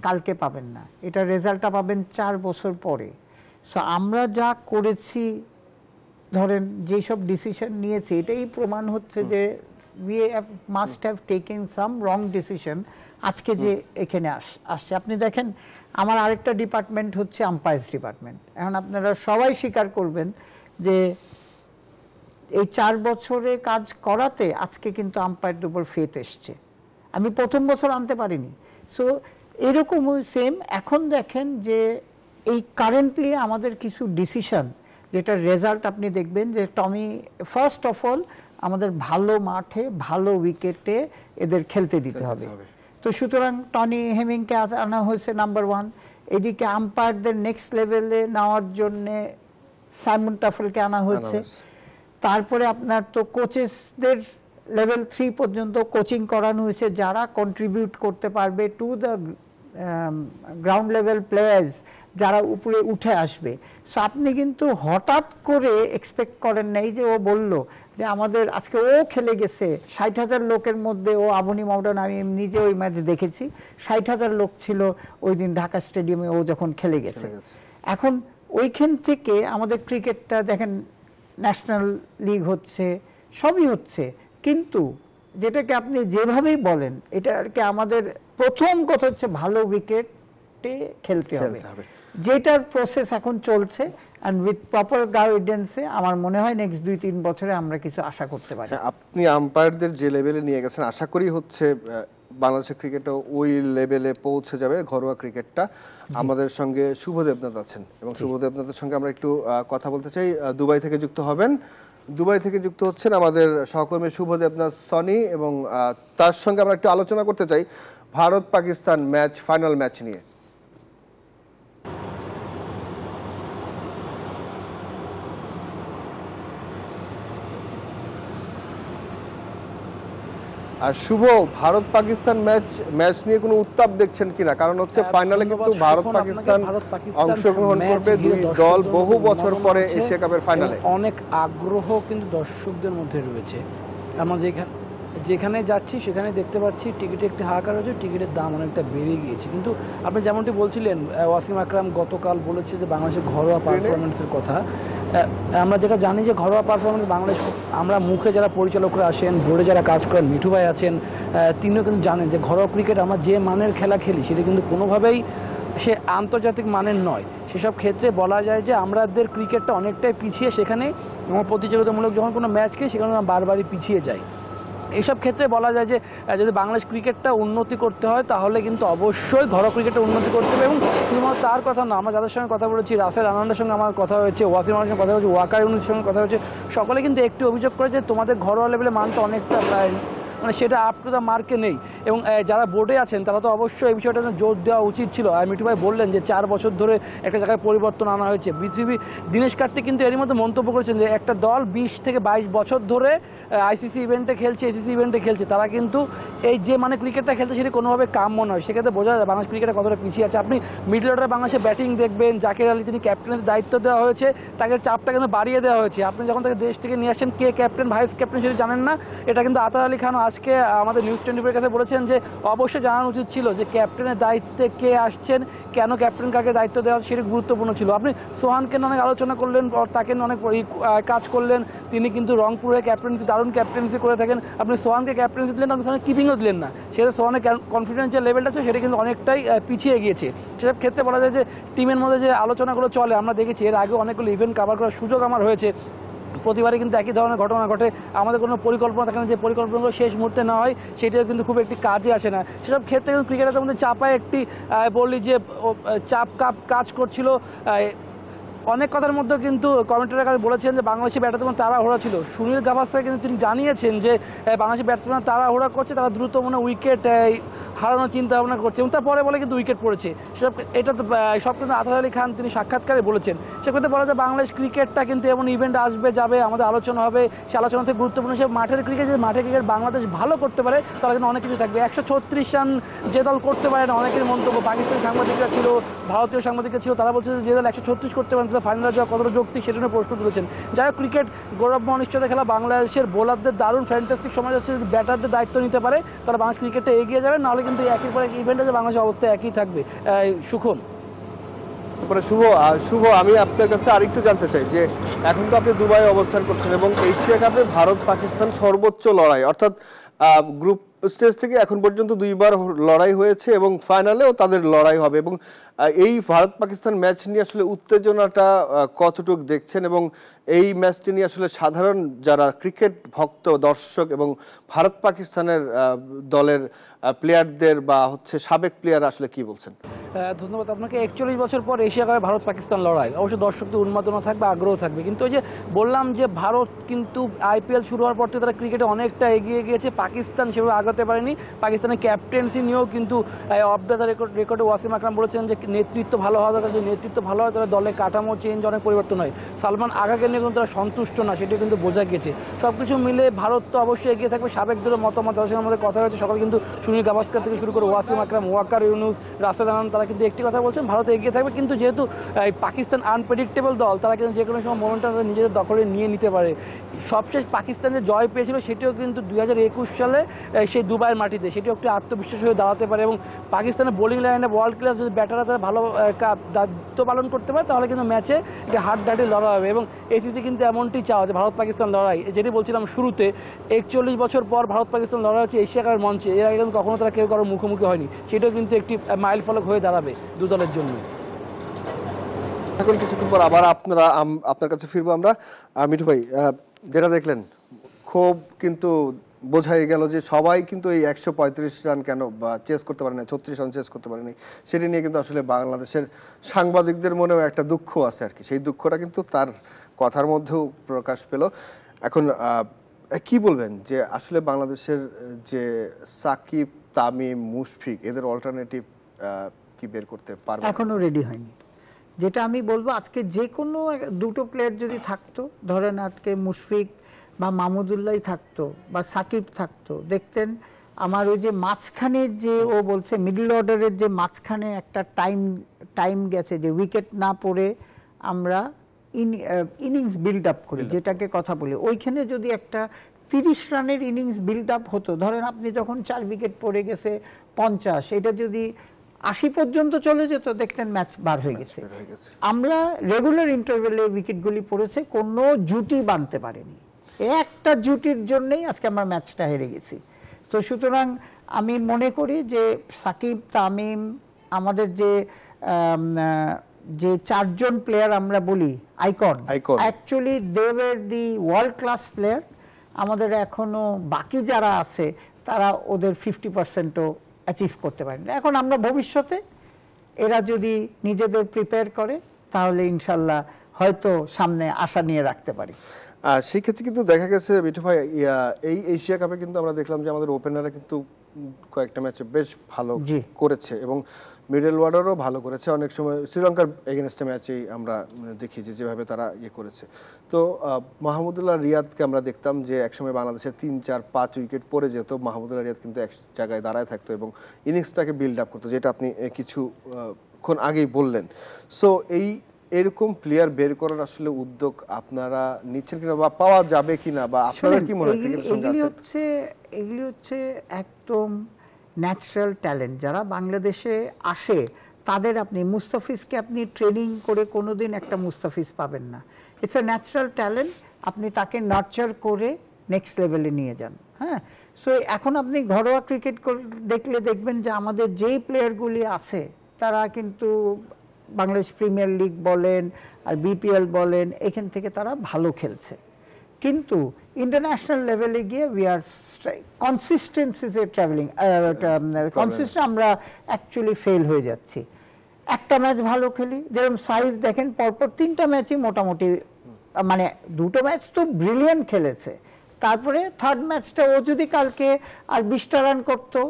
Speaker 2: কালকে পাবেন না, এটা রেজাল্টটা পাবেন 4 বছর পরে। সো আমরা যা করেছি, ধরেন যেসব ডিসিশন নিয়েছি, এটাই প্রমাণ হচ্ছে যে we must have taken some wrong decision আজকে যে এখানে আসছে। আপনি দেখেন, আমার আরেকটা ডিপার্টমেন্ট হচ্ছে আম্পায়ার্স ডিপার্টমেন্ট। এখন আপনারা সবাই স্বীকার করবেন যে এই 4 বছরে কাজ করাতে আজকে কিন্তু আম্পায়ারদের উপর ফেথ এসছে। আমি প্রথম বছর আনতে পারিনি। সো এরকমই সেম এখন দেখেন যে এই কারেন্টলি আমাদের কিছু ডিসিশন, যেটার রেজাল্ট আপনি দেখবেন যে টমি, ফার্স্ট অফ অল আমাদের ভালো মাঠে ভালো উইকেটে এদের খেলতে দিতে হবে। তো সুতরাং টনি হেমিংকে আনা হয়েছে নাম্বার 1। এদিকে আম্পায়ারদের নেক্সট লেভেলে নেওয়ার জন্যে সাইমন টাফেলকে আনা হয়েছে। তারপরে আপনার তো কোচেসদের লেভেল 3 পর্যন্ত কোচিং করানো হয়েছে, যারা কন্ট্রিবিউট করতে পারবে to the ground level players, যারা উপরে উঠে আসবে। সো আপনি কিন্তু হঠাৎ করে এক্সপেক্ট করেন নাই যে ও বলল যে আমাদের আজকে ও খেলে গেছে 60,000 লোকের মধ্যে, ও আবনি মডার্ন, আমি নিজে ওই ম্যাচ দেখেছি, 60,000 লোক ছিল ওই দিন ঢাকা স্টেডিয়ামে ও যখন খেলে গেছে। এখন ওইখান থেকে আমাদের ক্রিকেটটা দেখেন, ন্যাশনাল লিগ হচ্ছে, সবই হচ্ছে, কিন্তু যেটাকে আপনি যেভাবেই বলেন, এটাকে আমাদের প্রথম কথা হচ্ছে ভালো উইকেটে খেলতে হবে, যেটার প্রসেস এখন চলছে। অ্যান্ড উইথ প্রপার গাইডেন্সে আমার মনে হয় নেক্সট 2-3 বছরে আমরা কিছু আশা করতে পারি।
Speaker 1: আপনি আম্পায়ারদের যে লেভেলে নিয়ে গেছেন, আশা করি হচ্ছে বাংলাদেশের ক্রিকেটও ওই লেভেলে পৌঁছে যাবে, ঘরোয়া ক্রিকেটটা। আমাদের সঙ্গে শুভ দেবনাথ আছেন, এবং শুভ দেবনাথের সঙ্গে আমরা একটু কথা বলতে চাই। দুবাই থেকে যুক্ত হবেন, দুবাই থেকে যুক্ত হচ্ছেন আমাদের সহকর্মী শুভ দেবনাথ সনি, এবং তার সঙ্গে আমরা একটু আলোচনা করতে চাই Bharat Pakistan match, final match নিয়ে। আর শুভ, ভারত পাকিস্তান ম্যাচ নিয়ে কোনো উত্তাপ দেখছেন কিনা? কারণ হচ্ছে ফাইনালে কিন্তু ভারত পাকিস্তান অংশগ্রহণ করবে, দুই দল বহু বছর পরে এশিয়া কাপের ফাইনালে।
Speaker 6: অনেক আগ্রহ কিন্তু দর্শকদের মধ্যে রয়েছে। আমরা যেখানে যাচ্ছি সেখানে দেখতে পাচ্ছি টিকিটে একটি হাহাকার হয়েছে, টিকিটের দাম অনেকটা বেড়ে গিয়েছে। কিন্তু আপনি যেমনটি বলছিলেন, ওয়াসিম আকরাম গতকাল বলেছে যে বাংলাদেশের ঘরোয়া পারফরমেন্সের কথা। আমরা যেটা জানি যে ঘরোয়া পারফরমেন্স বাংলাদেশ, আমরা মুখে যারা পরিচালকরা আসেন, বোর্ডে যারা কাজ করেন, মিঠু ভাই আছেন, তিনিও কিন্তু জানেন যে ঘরোয়া ক্রিকেট আমরা যে মানের খেলা খেলি সেটা কিন্তু কোনোভাবেই সে আন্তর্জাতিক মানের নয়। সেসব ক্ষেত্রে বলা যায় যে আমাদের ক্রিকেটটা অনেকটাই পিছিয়ে, সেখানে আমার প্রতিযোগিতামূলক যখন কোনো ম্যাচ খেলি সেখানে আমরা বারবারই পিছিয়ে যাই। এইসব ক্ষেত্রে বলা যায় যে যদি বাংলাদেশ ক্রিকেটটা উন্নতি করতে হয় তাহলে কিন্তু অবশ্যই ঘরোয়া ক্রিকেটটা উন্নতি করতে হবে। এবং শুধুমাত্র তার কথা না, আমরা যাদের সঙ্গে কথা বলেছি, রাসেল আনন্দের সঙ্গে আমার কথা হয়েছে, ওয়াসিম আহমেদের সঙ্গে কথা হয়েছে, ওয়াকার ইউনুসের সঙ্গে কথা হয়েছে, সকলে কিন্তু একটি অভিযোগ করে যে তোমাদের ঘরোয়া লেভেলে মানটা অনেকটা মানে সেটা আপ টু দ্য মার্কে নেই। এবং যারা বোর্ডে আছেন তারা তো অবশ্যই এই বিষয়টা জোর দেওয়া উচিত ছিল। মিঠু ভাই বললেন যে 4 বছর ধরে একটা জায়গায় পরিবর্তন আনা হয়েছে। বিসিবি দীনেশ কার্তিক কিন্তু এরই মধ্যে মন্তব্য করেছেন যে একটা দল 20 থেকে 22 বছর ধরে আইসিসি ইভেন্টে খেলছে, এসিসি ইভেন্টে খেলছে, তারা কিন্তু এই যে মানে ক্রিকেটটা খেলছে সেটা কোনোভাবে কাম্য নয়। সেক্ষেত্রে বোঝা যায় বাংলাদেশ ক্রিকেটে কতটা পিছিয়ে আছে। আপনি মিডল অর্ডারে বাংলাদেশে ব্যাটিং দেখবেন, জাকির আলী তিনি ক্যাপ্টেনের দায়িত্ব দেওয়া হয়েছে, তাকে চাপটা কিন্তু বাড়িয়ে দেওয়া হয়েছে। আপনি যখন তাকে দেশ থেকে নিয়ে আসছেন, কে ক্যাপ্টেন ভাইস ক্যাপ্টেন সেটা জানেন না। এটা কিন্তু আতার আলী খান আজকে আমাদের নিউজ 24 কাছে বলেছেন যে অবশ্যই জানানো উচিত ছিল যে ক্যাপ্টেনের দায়িত্বে কে আসছেন, কেন ক্যাপ্টেন কাকে দায়িত্ব দেওয়া সেটা গুরুত্বপূর্ণ ছিল। আপনি সোহানকে অনেক আলোচনা করলেন, তাকে অনেক কাজ করলেন, তিনি কিন্তু রংপুরে ক্যাপ্টেন্সি, দারুণ ক্যাপ্টেন্সি করে থাকেন। আপনি সোহানকে ক্যাপ্টেন্সি দিলেন, আপনি সোহানের কিপিংও দিলেন না, সেটা সোহানের কনফিডেন্সিয়াল লেভেলটা আছে সেটা কিন্তু অনেকটাই পিছিয়ে গিয়েছে। সেসব ক্ষেত্রে বলা যায় যে টিমের মধ্যে যে আলোচনাগুলো চলে, আমরা দেখেছি এর আগে অনেকগুলো ইভেন্ট কভার করার সুযোগ আমার হয়েছে, প্রতিবারই কিন্তু একই ধরনের ঘটনা ঘটে। আমাদের কোনো পরিকল্পনা থাকে না, যে পরিকল্পনাগুলো শেষ মুহূর্তে না হয় সেটাও কিন্তু খুব একটি কাজে আসে না। সেসব ক্ষেত্রে কিন্তু ক্রিকেটের মধ্যে চাপায় একটি বললি যে চাপ কাজ করছিল। অনেক কথার মধ্যে কিন্তু কমেন্টারের কাছে বলেছেন যে বাংলাদেশি ব্যাটসম্যান তাড়াহুড়া ছিল। সুনীল গাভাস্কার কিন্তু তিনি জানিয়েছেন যে বাংলাদেশি ব্যাটসম্যান তাড়াহুড়া করছে, তারা দ্রুত মনে উইকেট হারানোর চিন্তা ভাবনা করছে, এবং তারপরে বলে কিন্তু উইকেট পড়েছে। সেসব এটা তো সব কিন্তু আতার আলী খান তিনি সাক্ষাৎকারে বলেছেন। সেক্ষেত্রে বলা যায় বাংলাদেশ ক্রিকেটটা কিন্তু এমন ইভেন্ট আসবে যাবে, আমাদের আলোচনা হবে, সে আলোচনা থেকে গুরুত্বপূর্ণ সে মাঠের ক্রিকেট, যে মাঠের ক্রিকেট বাংলাদেশ ভালো করতে পারে তাহলে কিন্তু অনেক কিছু থাকবে। 136 রান যে দল করতে পারে না, অনেকের মন্তব্য, পাকিস্তানি সাংবাদিকরা ছিল, ভারতীয় সাংবাদিকরা ছিল, তারা বলছে যে দল 136 করতে পারে ফাইনালে যাওয়া কতটা যৌক্তিক সেটা নিয়ে প্রশ্ন তুলেছেন। যাই হোক, ক্রিকেট গৌরবময় অনিশ্চয়তা খেলা, বাংলাদেশের বোলারদের দারুণ ফ্যান্টাস্টিক সময় যাচ্ছে, যদি ব্যাটারদের দায়িত্ব নিতে পারে তাহলে বাংলাদেশ ক্রিকেটটা এগিয়ে যাবে, নাহলে কিন্তু একের পর এক ইভেন্টে যে বাংলাদেশের অবস্থা একই থাকবে। সুখন
Speaker 1: শুভ, আমি আপনার কাছে আরেকটু জানতে চাই যে এখন তো আপনি দুবাই অবস্থান করছেন, এবং এশিয়া কাপে ভারত পাকিস্তান সর্বোচ্চ লড়াই, অর্থাৎ গ্রুপ স্টেজ থেকে এখন পর্যন্ত 2বার লড়াই হয়েছে, এবং ফাইনালেও তাদের লড়াই হবে। এবং এই ভারত পাকিস্তান ম্যাচ নিয়ে আসলে উত্তেজনাটা কতটুকু দেখছেন, এবং এই ম্যাচটি নিয়ে আসলে সাধারণ যারা ক্রিকেট ভক্ত দর্শক এবং ভারত পাকিস্তানের দলের প্লেয়ারদের বা হচ্ছে সাবেক প্লেয়ার আসলে কি বলছেন?
Speaker 6: ধন্যবাদ আপনাকে। 41 বছর পর এশিয়া কাপে ভারত পাকিস্তান লড়াই, অবশ্যই দর্শকদের উন্মাদনা থাকবে, আগ্রহ থাকবে। কিন্তু ওই যে বললাম যে ভারত কিন্তু আইপিএল শুরু হওয়ার পর থেকে তারা ক্রিকেটে অনেকটা এগিয়ে গিয়েছে, পাকিস্তান সেভাবে আগাতে পারেনি। পাকিস্তানের ক্যাপ্টেন্সি নিয়েও কিন্তু অফ দ্য রেকর্ডে ওয়াসিম আকরাম বলেছেন যে নেতৃত্ব ভালো হওয়া দরকার, যদি নেতৃত্ব ভালো হয় তাহলে দলের কাঠামো চেঞ্জ, অনেক পরিবর্তন হয়। সালমান আগা গেলে নিয়ে কিন্তু তারা সন্তুষ্ট না, সেটা কিন্তু বোঝা গেছে। সব কিছু মিলে ভারত তো অবশ্যই এগিয়ে থাকবে। সাবেকদেরও মতামত, তাদের সঙ্গে আমাদের কথা হয়েছে সকালে, কিন্তু সুনীল গাভাস্কার থেকে শুরু করে ওয়াসিম আকরাম, ওয়াকার ইউনুস, রাসেল আনাম, তারা কিন্তু একটি কথা বলছেন, ভারত এগিয়ে থাকবে। কিন্তু যেহেতু পাকিস্তান আনপ্রেডিক্টেবল দল, তারা কিন্তু যে কোনো সময় মোমেন্টটা নিজেদের দখলে নিয়ে নিতে পারে। সবশেষ পাকিস্তান যে জয় পেয়েছিল সেটিও কিন্তু 2021 সালে সেই দুবাইয়ের মাটিতে, সেটিও একটি আত্মবিশ্বাস হয়ে দাঁড়াতে পারে। এবং পাকিস্তানের বোলিং লাইনে ওয়ার্ল্ড ক্লাস যদি ব্যাটাররা তারা ভালো দায়িত্ব পালন করতে পারে, তাহলে কিন্তু ম্যাচে একটা হাড্ডাহাড্ডি লড়াই হবে। এবং এসিসি কিন্তু এমনটি চাও যে ভারত পাকিস্তান লড়াই, যেটি বলছিলাম শুরুতে, 41 বছর পর ভারত পাকিস্তান লড়াই হচ্ছে এশিয়া কাপের মঞ্চে। এর আগে কিন্তু কখনো তারা কেউ কারো মুখোমুখি হয়নি, সেটাও কিন্তু একটি মাইল ফলক হয়ে দাঁড়াবে দু দলের জন্য।
Speaker 1: এখন কিছুক্ষণ পর আবার আপনার কাছে ফিরবো আমরা। মিঠু ভাই, যেটা দেখলেন খুব কিন্তু বোঝাই গেল যে সবাই কিন্তু এই 135 রান কেন বা চেস করতে পারেনি, 36 রান চেস করতে পারেনি, সেটি নিয়ে কিন্তু আসলে বাংলাদেশের সাংবাদিকদের মনেও একটা দুঃখ আছে আর কি। সেই দুঃখটা কিন্তু তার কথার মধ্যেও প্রকাশ পেল। এখন কি বলবেন যে আসলে বাংলাদেশের যে সাকিব, তামিম, মুশফিক, এদের অল্টারনেটিভ কি বের করতে পারবে?
Speaker 2: এখনো রেডি হয়নি। যেটা আমি বলবো, আজকে যে কোনো দুটো প্লেয়ার যদি থাকতো, ধরেন আজকে মুশফিক বা মাহমুদুল্লাহ থাকতো বা সাকিব থাকতো, দেখতেন আমার ওই যে মাঝখানে যে ও বলছে মিডল অর্ডারের যে মাঝখানে একটা টাইম গেছে, যে উইকেট না পড়ে আমরা ইনিংস বিল্ড আপ করি, যেটাকে কথা বলি, ওইখানে যদি একটা 30 রানের ইনিংস বিল্ড আপ হতো, ধরেন আপনি যখন 4 উইকেট পড়ে গেছে 50, এটা যদি 80 পর্যন্ত চলে যেত, দেখতেন ম্যাচ বার হয়ে গেছে। আমরা রেগুলার ইন্টারভেলে উইকেটগুলি পড়েছে, কোনো জুটি বাঁধতে পারেনি, একটা জুটির জন্যই আজকে আমরা ম্যাচটা হেরে গেছি। তো সুতরাং আমি মনে করি যে সাকিব, তামিম, আমাদের যে 4 জন প্লেয়ার আমরা বলি icon, actually they were the world class player. আমাদের এখনো বাকি যারা আছে তারা ওদের 50%ও অ্যাচিভ করতে পারেনি। এখন আমরা ভবিষ্যতে এরা যদি নিজেদের প্রিপেয়ার করে, তাহলে ইনশাল্লাহ হয়তো সামনে আশা নিয়ে রাখতে পারি।
Speaker 1: সেই ক্ষেত্রে কিন্তু দেখা গেছে মিঠু ভাই, এই এশিয়া কাপে কিন্তু আমরা দেখলাম যে আমাদের ওপেনাররা কিন্তু কয়েকটা ম্যাচে বেশ ভালো করেছে এবং মিডল অর্ডারও ভালো করেছে। অনেক সময় শ্রীলঙ্কার এগেনস্টে ম্যাচেই আমরা দেখি যেভাবে তারা করেছে। তো মাহমুদুল্লাহ রিয়াদকে আমরা দেখতাম যে একসময় বাংলাদেশের 3, 4, 5 উইকেট পড়ে যেত, মাহমুদুল্লাহ রিয়াদ কিন্তু এক জায়গায় দাঁড়ায় থাকতো এবং ইনিংসটাকে বিল্ড আপ করতো, যেটা আপনি কিছুক্ষণ আগেই বললেন। সো এরকম প্লেয়ার বের করার আসলে উদ্যোগ আপনারা নিচ্ছেন কিনা বা পাওয়া যাবে কিনা, বা আপনাদের কি মনে হয়?
Speaker 2: এগুলি হচ্ছে একদম ন্যাচারাল ট্যালেন্ট। যারা বাংলাদেশে আসে তাদের আপনি মুস্তাফিজকে আপনি ট্রেনিং করে কোনোদিন একটা মুস্তাফিজ পাবেন না। ইটস এ ন্যাচারাল ট্যালেন্ট, আপনি তাকে নার্চার করে নেক্সট লেভেলে নিয়ে যান। হ্যাঁ, সো এখন আপনি ঘরোয়া ক্রিকেট দেখলে দেখবেন যে আমাদের যেই প্লেয়ারগুলি আছে তারা কিন্তু বাংলাদেশ প্রিমিয়ার লিগ বলেন আর বিপিএল বলেন, এখান থেকে তারা ভালো খেলছে, কিন্তু ইন্টারন্যাশনাল লেভেলে গিয়ে উই আর কনসিস্টেন্সিতে ট্রাভেলিং কনসিস্টেন্ট আমরা অ্যাকচুয়ালি ফেল হয়ে যাচ্ছি। একটা ম্যাচ ভালো খেলি, যেরকম সাইফ দেখেন পরপর 3টা ম্যাচই মোটামুটি, মানে 2টো ম্যাচ তো ব্রিলিয়ান্ট খেলেছে, তারপরে 3rd ম্যাচটা ও যদি কালকে আর 20টা রান করতো,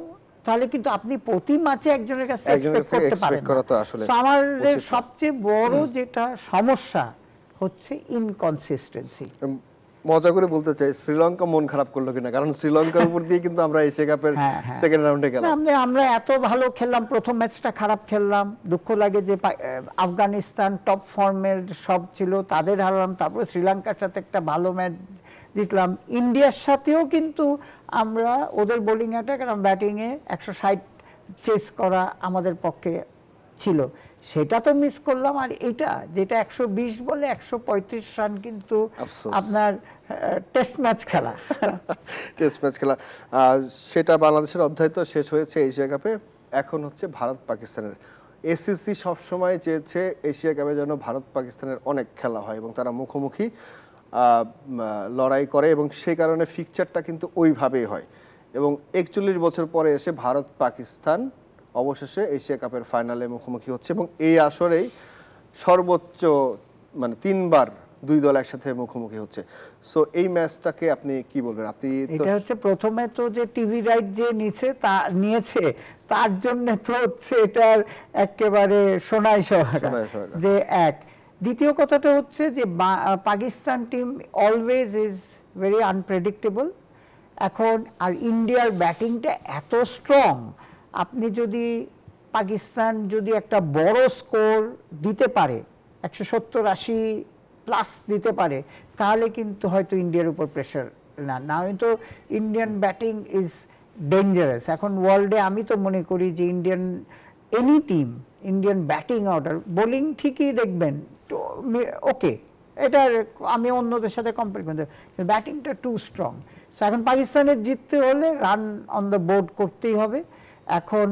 Speaker 2: তাহলে কিন্তু আপনি প্রতি ম্যাচে একজনের কাছে এক্সপেক্ট করতে পারেন না। আমাদের সবচেয়ে বড় যেটা সমস্যা হচ্ছে ইনকনসিস্টেন্সি।
Speaker 1: মজা করে বলতে চাই, শ্রীলঙ্কা মন খারাপ করলো কিনা, কারণ শ্রীলঙ্কার উপর দিয়ে কিন্তু আমরা এশিয়া কাপের সেকেন্ড রাউন্ডে গেলাম।
Speaker 2: আমরা এত ভালো খেললাম, প্রথম ম্যাচটা খারাপ খেললাম, দুঃখ লাগে যে আফগানিস্তান টপ ফর্মের সব ছিল, তাদের হারালাম, তারপরে শ্রীলঙ্কার সাথে একটা ভালো ম্যাচ জিতলাম, ইন্ডিয়ার সাথেও কিন্তু আমরা ওদের বোলিং অ্যাটাক আর ব্যাটিংয়ে 160 চেস করা আমাদের পক্ষে ছিল, সেটা তো মিস করলাম। আর এটা যেটা 120 বলে 135 রান কিন্তু আপনার টেস্ট ম্যাচ খেলা
Speaker 1: সেটা বাংলাদেশের অধ্যায় তো শেষ হয়েছে এশিয়া কাপে। এখন হচ্ছে ভারত পাকিস্তানের। এসিসি সবসময় চেয়েছে এশিয়া কাপে যেন ভারত পাকিস্তানের অনেক খেলা হয় এবং তারা মুখোমুখি লড়াই করে, এবং সেই কারণে ফিকচারটা কিন্তু ওইভাবেই হয়। এবং 41 বছর পরে এসে ভারত পাকিস্তান অবশেষে এশিয়া কাপের ফাইনালে মুখোমুখি হচ্ছে এবং এই আসরেই সর্বোচ্চ 3বার 2 দল একসাথে মুখোমুখি হচ্ছে। সো এই ম্যাচটাকে আপনি কি বলবেন? আপনি
Speaker 2: এটা হচ্ছে প্রথমে তো যে টিভি রাইট যে নিয়েছে তার জন্য তো হচ্ছে এটার একেবারে সোনায় সোহাগা যে এক দ্বিতীয় কথাটা হচ্ছে যে Pakistan team always is very unpredictable. এখন আর ইন্ডিয়ার ব্যাটিংটা এত স্ট্রং, আপনি যদি পাকিস্তান যদি একটা বড় স্কোর দিতে পারে 170-80 প্লাস দিতে পারে, তাহলে কিন্তু হয়তো ইন্ডিয়ার উপর প্রেশার না হয়তো ইন্ডিয়ান ব্যাটিং ইজ ডেঞ্জারাস। এখন ওয়ার্ল্ডে আমি তো মনে করি যে any team Indian batting order, bowling ঠিকই দেখবেন তো ওকে, এটার আমি অন্যদের সাথে কম্পেয়ার করতে, ব্যাটিংটা টু স্ট্রং। সো এখন পাকিস্তানের জিততে হলে রান অন দ্য বোর্ড করতেই হবে। এখন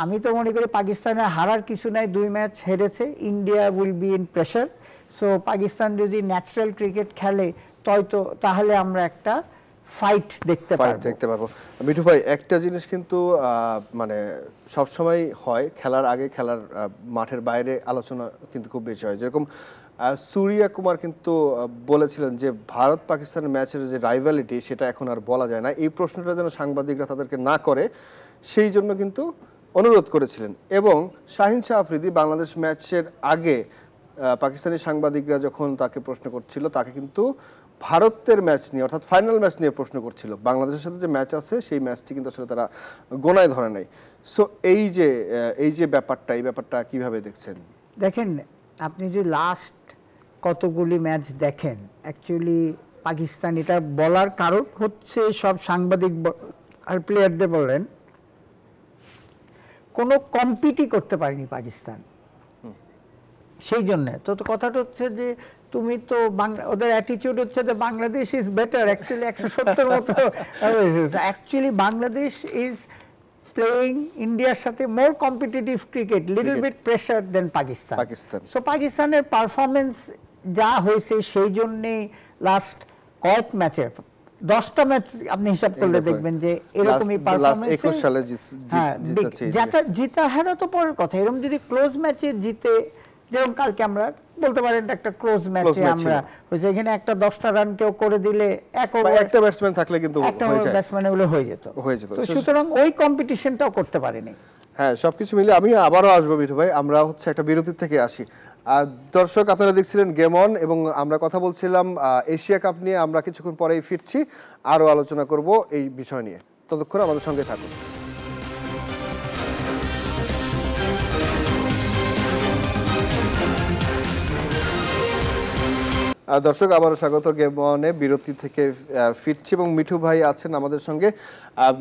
Speaker 2: আমি তো মনে করি পাকিস্তানের হারার কিছু নাই, 2 ম্যাচ হেরেছে, India will be in pressure. So Pakistan যদি ন্যাচারাল ক্রিকেট খেলে তাহলে আমরা একটা ফাইট দেখতে
Speaker 1: পারবো। মিঠু ভাই, একটা জিনিস কিন্তু মানে সবসময় হয়, খেলার আগে খেলার মাঠের বাইরে আলোচনা কিন্তু খুব বেশি হয়। যেরকম সূর্যা কুমার কিন্তু বলেছিলেন যে ভারত পাকিস্তানের ম্যাচের যে রাইভালিটি সেটা এখন আর বলা যায় না, এই প্রশ্নটা যেন সাংবাদিকরা তাদেরকে না করে সেই জন্য কিন্তু অনুরোধ করেছিলেন। এবং শাহিন শাহ আফ্রিদি বাংলাদেশ ম্যাচের আগে পাকিস্তানি সাংবাদিকরা যখন তাকে প্রশ্ন করছিল, তাকে কিন্তু ভারতের ম্যাচ নিয়ে অর্থাৎ ফাইনাল ম্যাচ নিয়ে প্রশ্ন করছিল। বাংলাদেশের সাথে যে ম্যাচ আছে সেই ম্যাচটি কিন্তু আসলে তারা গোনায় ধরে নাই। সো এই যে ব্যাপারটা, এই ব্যাপারটা কিভাবে দেখছেন?
Speaker 2: দেখেন, আপনি যে লাস্ট কতগুলি ম্যাচ দেখেন, অ্যাকচুয়ালি পাকিস্তান, এটা বলার কারণ হচ্ছে সব সাংবাদিক আর প্লেয়ারদের বলেন কোনো কম্পিটই করতে পারেনি পাকিস্তান। সেই জন্য তো কথাটা হচ্ছে যে তুমি তো ওদের অ্যাটিটিউড হচ্ছে যে বাংলাদেশ ইজ বেটার, অ্যাকচুয়ালি 170 মতো অ্যাকচুয়ালি বাংলাদেশ ইজ প্লেইং ইন্ডিয়ার সাথে more competitive cricket, little bit pressure than Pakistan. So পাকিস্তানের পারফরমেন্স যা হয়েছে সেই জন্যে লাস্ট কয়েক ম্যাচে 10টা ম্যাচ আপনি হিসাব করলে দেখবেন যে এরকমই পারফরমেন্স। 21 সালে জিতা হারা তো পরের কথা, এরকম যদি ক্লোজ ম্যাচে জিতে, যেরকম কালকে আমরা বলতে পারেন একটা ক্লোজ ম্যাচে আমরা হয়েছে, এখানে একটা 10টা রান কেউ করে দিলে
Speaker 1: একটা ব্যাটসম্যান থাকলে কিন্তু
Speaker 2: ব্যাটসম্যান এগুলো হয়ে যেত। সুতরাং ওই কম্পিটিশনটাও করতে পারেনি।
Speaker 1: হ্যাঁ, সবকিছু মিলে আমি আবারও আসবো মিঠু ভাই, আমরা হচ্ছে একটা বিরতির থেকে আসি। দর্শক, আপনারা দেখছিলেন গেম অন এবং আমরা কথা বলছিলাম এশিয়া কাপ নিয়ে। আমরা কিছুক্ষণ পরেই ফিরছি, আরও আলোচনা করব এই বিষয় নিয়ে। ততক্ষণ আমাদের সঙ্গে থাকুন। দর্শক, আবারও স্বাগত গেম অনে। বিরতি থেকে ফিরছি এবং মিঠু ভাই আছেন আমাদের সঙ্গে।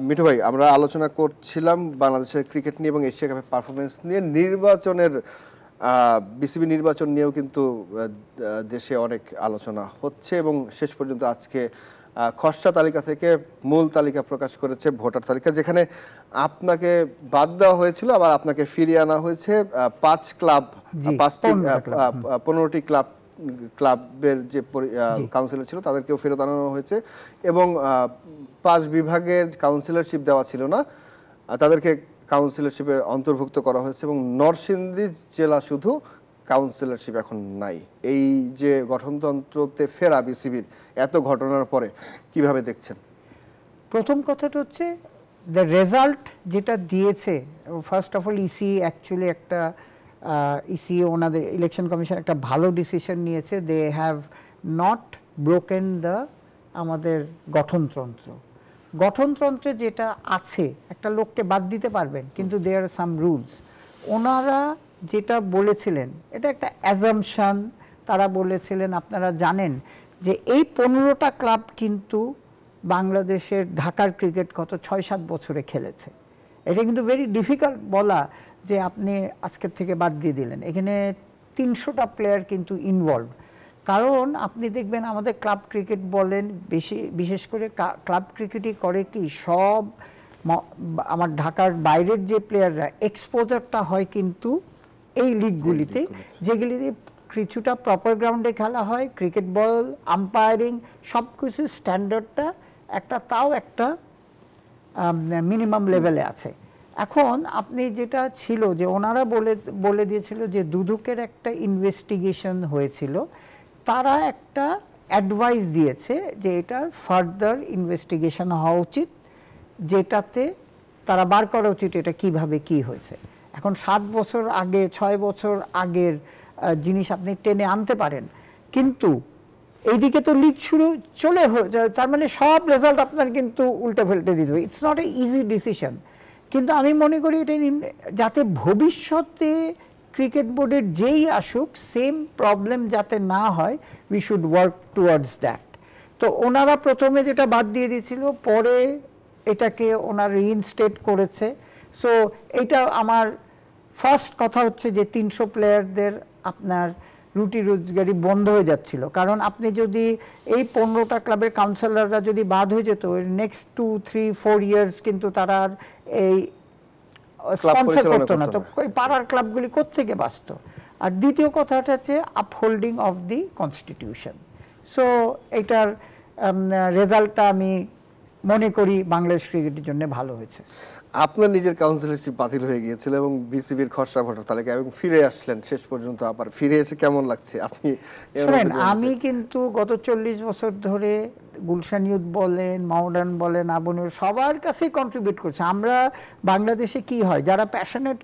Speaker 1: মিঠু ভাই, আমরা আলোচনা করছিলাম বাংলাদেশের ক্রিকেট নিয়ে এবং এশিয়া কাপের পারফরমেন্স নিয়ে। নির্বাচনের বিসিবি নির্বাচন নিয়েও কিন্তু দেশে অনেক আলোচনা হচ্ছে এবং শেষ পর্যন্ত আজকে খসড়া তালিকা থেকে মূল তালিকা প্রকাশ করেছে, ভোটার তালিকা, যেখানে আপনাকে বাদ দেওয়া হয়েছিল, আবার আপনাকে ফিরিয়ে আনা হয়েছে 15টি ক্লাবের যে কাউন্সিলর ছিল তাদেরকেও ফেরত আনানো হয়েছে এবং 5 বিভাগের কাউন্সিলরশিপ দেওয়া ছিল না, তাদেরকে কাউন্সিলরশিপে অন্তর্ভুক্ত করা হয়েছে এবং নরসিংদী জেলা শুধু কাউন্সিলরশিপ এখন নাই। এই যে গঠনতন্ত্রতে ফেরা বিসিবির এত ঘটনার পরে কিভাবে দেখছেন?
Speaker 2: প্রথম কথাটা হচ্ছে দ্য রেজাল্ট যেটা দিয়েছে, first of all EC actually একটা ইসি ওনাদের ইলেকশন কমিশন একটা ভালো ডিসিশন নিয়েছে। They have not broken the আমাদের গঠনতন্ত্রে যেটা আছে, একটা লোককে বাদ দিতে পারবেন, কিন্তু দেয়ার আর সাম রুলস। ওনারা যেটা বলেছিলেন এটা একটা অ্যাজাম্পশন। তারা বলেছিলেন, আপনারা জানেন যে এই 15টা ক্লাব কিন্তু বাংলাদেশের ঢাকার ক্রিকেট গত 6-7 বছরে খেলেছে। এটা কিন্তু ভেরি ডিফিকাল্ট বলা যে আপনি আজকের থেকে বাদ দিয়ে দিলেন। এখানে 300টা প্লেয়ার কিন্তু ইনভলভ। কারণ আপনি দেখবেন আমাদের ক্লাব ক্রিকেট বলেন, বিশেষ করে ক্লাব ক্রিকেটই করে কি, সব আমার ঢাকার বাইরের যে প্লেয়াররা এক্সপোজারটা হয় কিন্তু এই লিগগুলিতে, যেগুলিতে কিছুটা প্রপার গ্রাউন্ডে খেলা হয়, ক্রিকেট বল, আম্পায়ারিং সব কিছু স্ট্যান্ডার্ডটা একটা মিনিমাম লেভেলে আছে। এখন আপনি যেটা ছিল যে ওনারা বলে দিয়েছিল যে দুদকের একটা ইনভেস্টিগেশন হয়েছিল, তারা একটা অ্যাডভাইস দিয়েছে যে এটার ফার্দার ইনভেস্টিগেশন হওয়া উচিত, যেটাতে তারা বার করা উচিত এটা কিভাবে কি হয়েছে। এখন 7 বছর আগে 6 বছর আগের জিনিস আপনি টেনে আনতে পারেন, কিন্তু এইদিকে তো লিগ শুরু তার মানে সব রেজাল্ট আপনার কিন্তু উল্টে ফেলতে দিতে হবে। It's not a easy decision. কিন্তু আমি মনে করি এটা যাতে ভবিষ্যতে ক্রিকেট বোর্ডের যেই আসুক সেম প্রবলেম যাতে না হয়, we should work towards that. তো ওনারা প্রথমে যেটা বাদ দিয়ে দিয়েছিল, পরে এটাকে ওনারা রিইনস্টেট করেছে। সো এটা আমার ফার্স্ট কথা হচ্ছে যে 300 প্লেয়ারদের আপনার রুটি রোজগারি বন্ধ হয়ে যাচ্ছিল। কারণ আপনি যদি এই 15টা ক্লাবের কাউন্সিলররা যদি বাদ হয়ে যেত, নেক্সট 2-3-4 ইয়ার্স কিন্তু তারা আর এই স্পন্সর করতো না, তো ওই পাড়ার ক্লাবগুলি কোত্থেকে বাঁচত। আর দ্বিতীয় কথাটা হচ্ছে আপহোল্ডিং অফ দি কনস্টিটিউশন। সো এটার রেজাল্টটা আমি মনে করি বাংলাদেশ ক্রিকেটের জন্য ভালো হয়েছে।
Speaker 1: আপনার নিজের কাউন্সিলরশিপ বাতিল হয়ে গিয়েছিল এবং বিসিবির খসড়া ভোটার তালিকা, এবং ফিরে আসলেন শেষ পর্যন্ত। আবার ফিরে এসে কেমন লাগছে আপনি?
Speaker 2: শুনেন, আমি কিন্তু গত 40 বছর ধরে গুলশান ইউথ বলেন, মডার্ন বলেন, আবনুর সবার কাছেই কন্ট্রিবিউট করছে। আমরা বাংলাদেশে কি হয়, যারা প্যাশনেট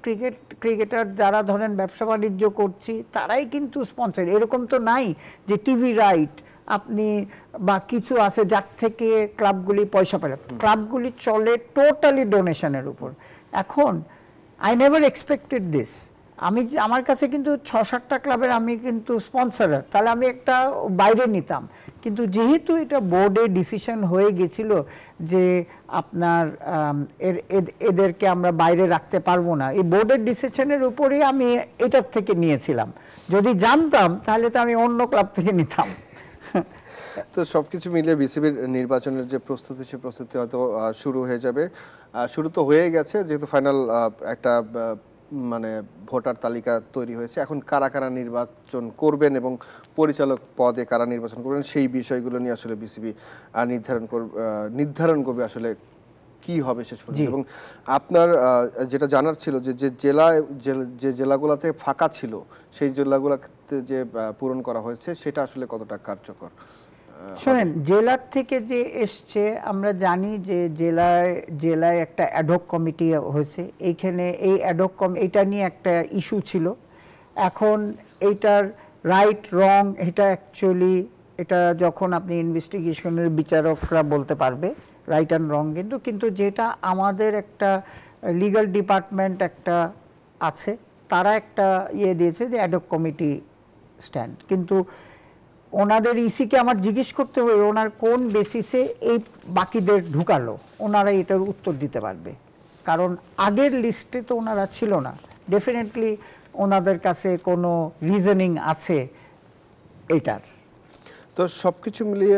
Speaker 2: ক্রিকেটার, যারা ধরেন ব্যবসা বাণিজ্য করছি, তারাই কিন্তু স্পন্সর। এরকম তো নাই যে টিভি রাইট আপনি বা কিছু আছে যার থেকে ক্লাবগুলি পয়সা পায়। ক্লাবগুলি চলে টোটালি ডোনেশনের উপর। এখন আই নেভার এক্সপেক্টেড দিস। আমার কাছে কিন্তু 6-7টা ক্লাবের আমি কিন্তু স্পন্সরার, তাহলে আমি একটা বাইরে নিতাম। কিন্তু যেহেতু এটা বোর্ডে ডিসিশন হয়ে গেছিল যে আপনার এদেরকে আমরা বাইরে রাখতে পারবো না, এই বোর্ডের ডিসিশনের উপরেই আমি এটার থেকে নিয়েছিলাম। যদি জানতাম তাহলে তো আমি অন্য ক্লাব থেকে নিতাম।
Speaker 1: তো সবকিছু মিলে বিসিবির নির্বাচনের যে প্রস্তুতি, সে প্রস্তুতি হয়তো শুরু হয়ে যাবে। শুরু তো হয়ে গেছে, যেহেতু ফাইনাল একটা মানে ভোটার তালিকা তৈরি হয়েছে। এখন কারা কারা নির্বাচন করবেন এবং পরিচালক পদে কারা নির্বাচন করবেন, সেই বিষয়গুলো নিয়ে আসলে বিসিবি নির্ধারণ করবে আসলে কি হবে শেষ পর্যন্ত। এবং আপনার যেটা জানার ছিল যে জেলাগুলোতে ফাঁকা ছিল, সেই জেলাগুলোতে যে পূরণ করা হয়েছে সেটা আসলে কতটা কার্যকর?
Speaker 2: শোনেন, জেলার থেকে যে এসছে আমরা জানি যে জেলায় একটা অ্যাডহক কমিটি হয়েছে। এইখানে এই এটা নিয়ে একটা ইস্যু ছিল। এখন এইটার রাইট রং এটা অ্যাকচুয়ালি এটা যখন আপনি ইনভেস্টিগেশনের বিচারকরা বলতে পারবে রাইট অ্যান্ড রং। কিন্তু যেটা আমাদের একটা লিগ্যাল ডিপার্টমেন্ট একটা আছে, তারা একটা দিয়েছে যে অ্যাডহক কমিটি স্ট্যান্ড। কিন্তু ওনাদের ইসিকে আমার জিজ্ঞেস করতে হবে ওনার কোন বেসিসে এই বাকিদের ঢুকালো, ওনারা এটার উত্তর দিতে পারবে। কারণ আগের লিস্টে তো ওনারা ছিল না। ডেফিনেটলি ওনাদের কাছে কোনো রিজনিং আছে এটার।
Speaker 1: তো সব কিছু মিলিয়ে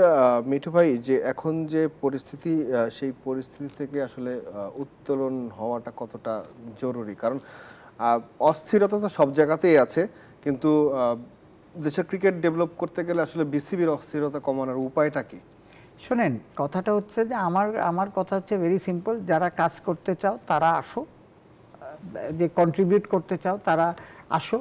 Speaker 1: মিঠু ভাই, যে এখন যে পরিস্থিতি, সেই পরিস্থিতি থেকে আসলে উত্তোলন হওয়াটা কতটা জরুরি? কারণ অস্থিরতা তো সব জায়গাতেই আছে, কিন্তু দেশের ক্রিকেট ডেভেলপ করতে গেলে আসলে বিসিবির অস্থিরতা কমানোর উপায়টা কি?
Speaker 2: শোনেন, কথাটা হচ্ছে যে আমার কথা হচ্ছে ভেরি সিম্পল। যারা কাজ করতে চাও তারা আসো, যে কন্ট্রিবিউট করতে চাও তারা আসো।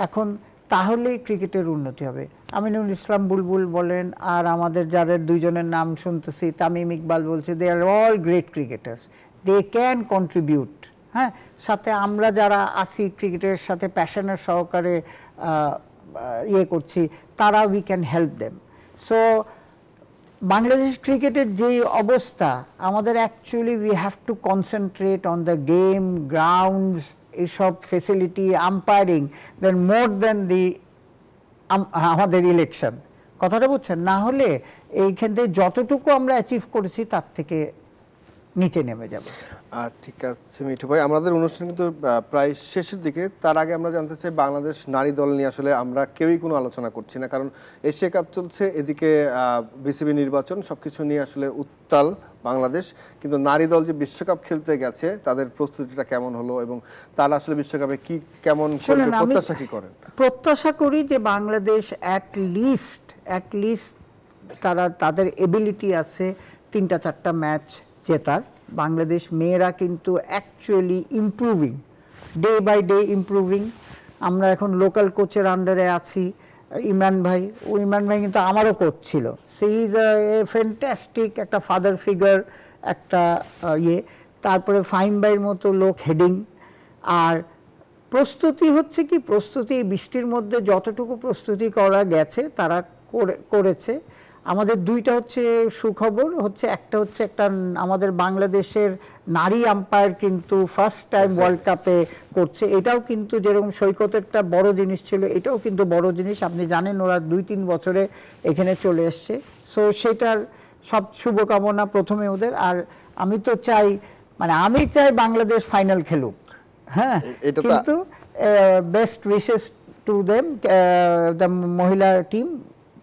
Speaker 2: এখন তাহলেই ক্রিকেটের উন্নতি হবে। আমিনুল ইসলাম বুলবুল বলেন, আর আমাদের যাদের দুইজনের নাম শুনতেছি, তামিম ইকবাল বলছে, they are all great cricketers, they can contribute. হ্যাঁ, সাথে আমরা যারা আছি ক্রিকেটের সাথে প্যাশনের সহকারে করছি, তারা we can help them. So Bangladesh ক্রিকেটের যে অবস্থা, আমাদের actually we have to concentrate on the game, grounds, এইসব ফেসিলিটি, আম্পায়ারিং, দেন মোর দেন আমাদের ইলেকশন। কথাটা বুঝছেন? না হলে এইখান থেকে যতটুকু আমরা অ্যাচিভ করেছি তার থেকে নিচে নেমে যাবে।
Speaker 1: ঠিক আছে মিঠু ভাই, আমাদের অনুষ্ঠান কিন্তু প্রায় শেষের দিকে। তার আগে আমরা জানতে চাই, বাংলাদেশ নারী দল নিয়ে আসলে আমরা কেউই কোনো আলোচনা করছি না, কারণ এশিয়া কাপ চলছে, এদিকে বিসিবি নির্বাচন, সবকিছু নিয়ে আসলে উত্তাল বাংলাদেশ। কিন্তু নারী দল যে বিশ্বকাপ খেলতে গেছে, তাদের প্রস্তুতিটা কেমন হলো এবং তারা আসলে বিশ্বকাপে কি কেমন প্রত্যাশা কি করেন?
Speaker 2: প্রত্যাশা করি যে বাংলাদেশ অ্যাট লিস্ট তারা তাদের এবিলিটি আছে 3-4টা ম্যাচ জেতার। বাংলাদেশ মেয়েরা কিন্তু actually improving, day by day improving. আমরা এখন লোকাল কোচের আন্ডারে আছি, ইমরান ভাই কিন্তু আমারও কোচ ছিল। সে ইজ এ ফ্যান্টাস্টিক একটা ফাদার ফিগার, একটা তারপরে ফাহিম ভাইয়ের মতো লোক হেডিং, আর প্রস্তুতি হচ্ছে কি, প্রস্তুতি বৃষ্টির মধ্যে যতটুকু প্রস্তুতি করা গেছে তারা করেছে। আমাদের দুইটা হচ্ছে সুখবর, হচ্ছে একটা হচ্ছে আমাদের বাংলাদেশের নারী আম্পায়ার কিন্তু ফার্স্ট টাইম ওয়ার্ল্ড কাপে করছে, এটাও কিন্তু যেরকম সৈকতেরটা বড় জিনিস ছিল, এটাও কিন্তু বড় জিনিস। আপনি জানেন ওরা 2-3 বছরে এখানে চলে এসছে, সো সেটার সব শুভকামনা প্রথমে ওদের। আর আমি তো চাই, মানে আমি চাই বাংলাদেশ ফাইনাল খেলুক, হ্যাঁ, কিন্তু best wishes to them. The মহিলা টিম,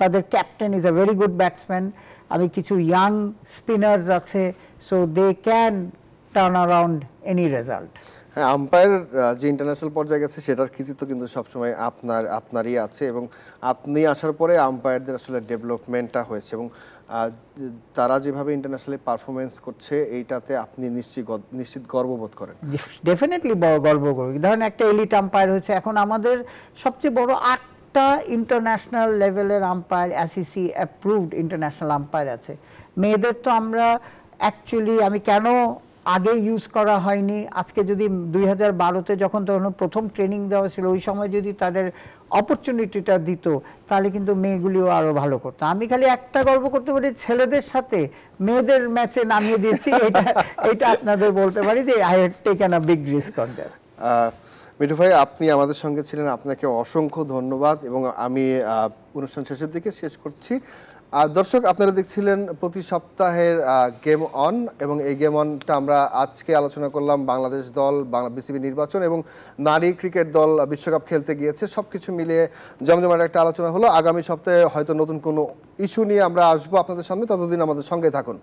Speaker 2: তাদের captain is a very good batsman, আমি কিছু ইয়াং স্পিনার্স আছে, so they can turn around any result.
Speaker 1: হ্যাঁ, আম্পায়ার যে ইন্টারন্যাশনাল পর্যায়ে গেছে সেটার কৃতিত্ব কিন্তু সবসময় আপনারই আছে, এবং আপনি আসার পরে আম্পায়ারদের আসলে ডেভেলপমেন্টটা হয়েছে, এবং তারা যেভাবে ইন্টারন্যাশনালি পারফরমেন্স করছে এইটাতে আপনি নিশ্চিত গর্ববোধ করেন।
Speaker 2: ডেফিনেটলি গর্ব করি। ধরেন একটা এলিট আম্পায়ার হয়েছে, এখন আমাদের সবচেয়ে বড় 8টা ইন্টারন্যাশনাল লেভেলের umpire, ACC approved international umpire আছে। মেয়েদের তো আমরা অ্যাকচুয়ালি, আমি কেন আগে ইউজ করা হয়নি, আজকে যদি 2012-তে যখন তখন প্রথম ট্রেনিং দেওয়া ছিল, ওই সময় যদি তাদের অপরচুনিটিটা দিত তাহলে কিন্তু মেয়েগুলিও আরও ভালো করতো। আমি খালি একটা গর্ব করতে পারি, ছেলেদের সাথে মেয়েদের ম্যাচে নামিয়ে দিয়েছি, এটা আপনাদের বলতে পারি যে I had taken a big risk on that.
Speaker 1: Mithu ভাই, আপনি আমাদের সঙ্গে ছিলেন, আপনাকে অসংখ্য ধন্যবাদ, এবং আমি অনুষ্ঠান শেষের দিকে শেষ করছি। দর্শক, আপনারা দেখছিলেন প্রতি সপ্তাহের গেম অন, এবং এই গেম অনটা আমরা আজকে আলোচনা করলাম বাংলাদেশ দল, বিসিবি নির্বাচন এবং নারী ক্রিকেট দল বিশ্বকাপ খেলতে গিয়েছে। সব কিছু মিলিয়ে জমজমাট একটা আলোচনা হলো। আগামী সপ্তাহে হয়তো নতুন কোনো ইস্যু নিয়ে আমরা আসবো আপনাদের সামনে, ততদিন আমাদের সঙ্গে থাকুন।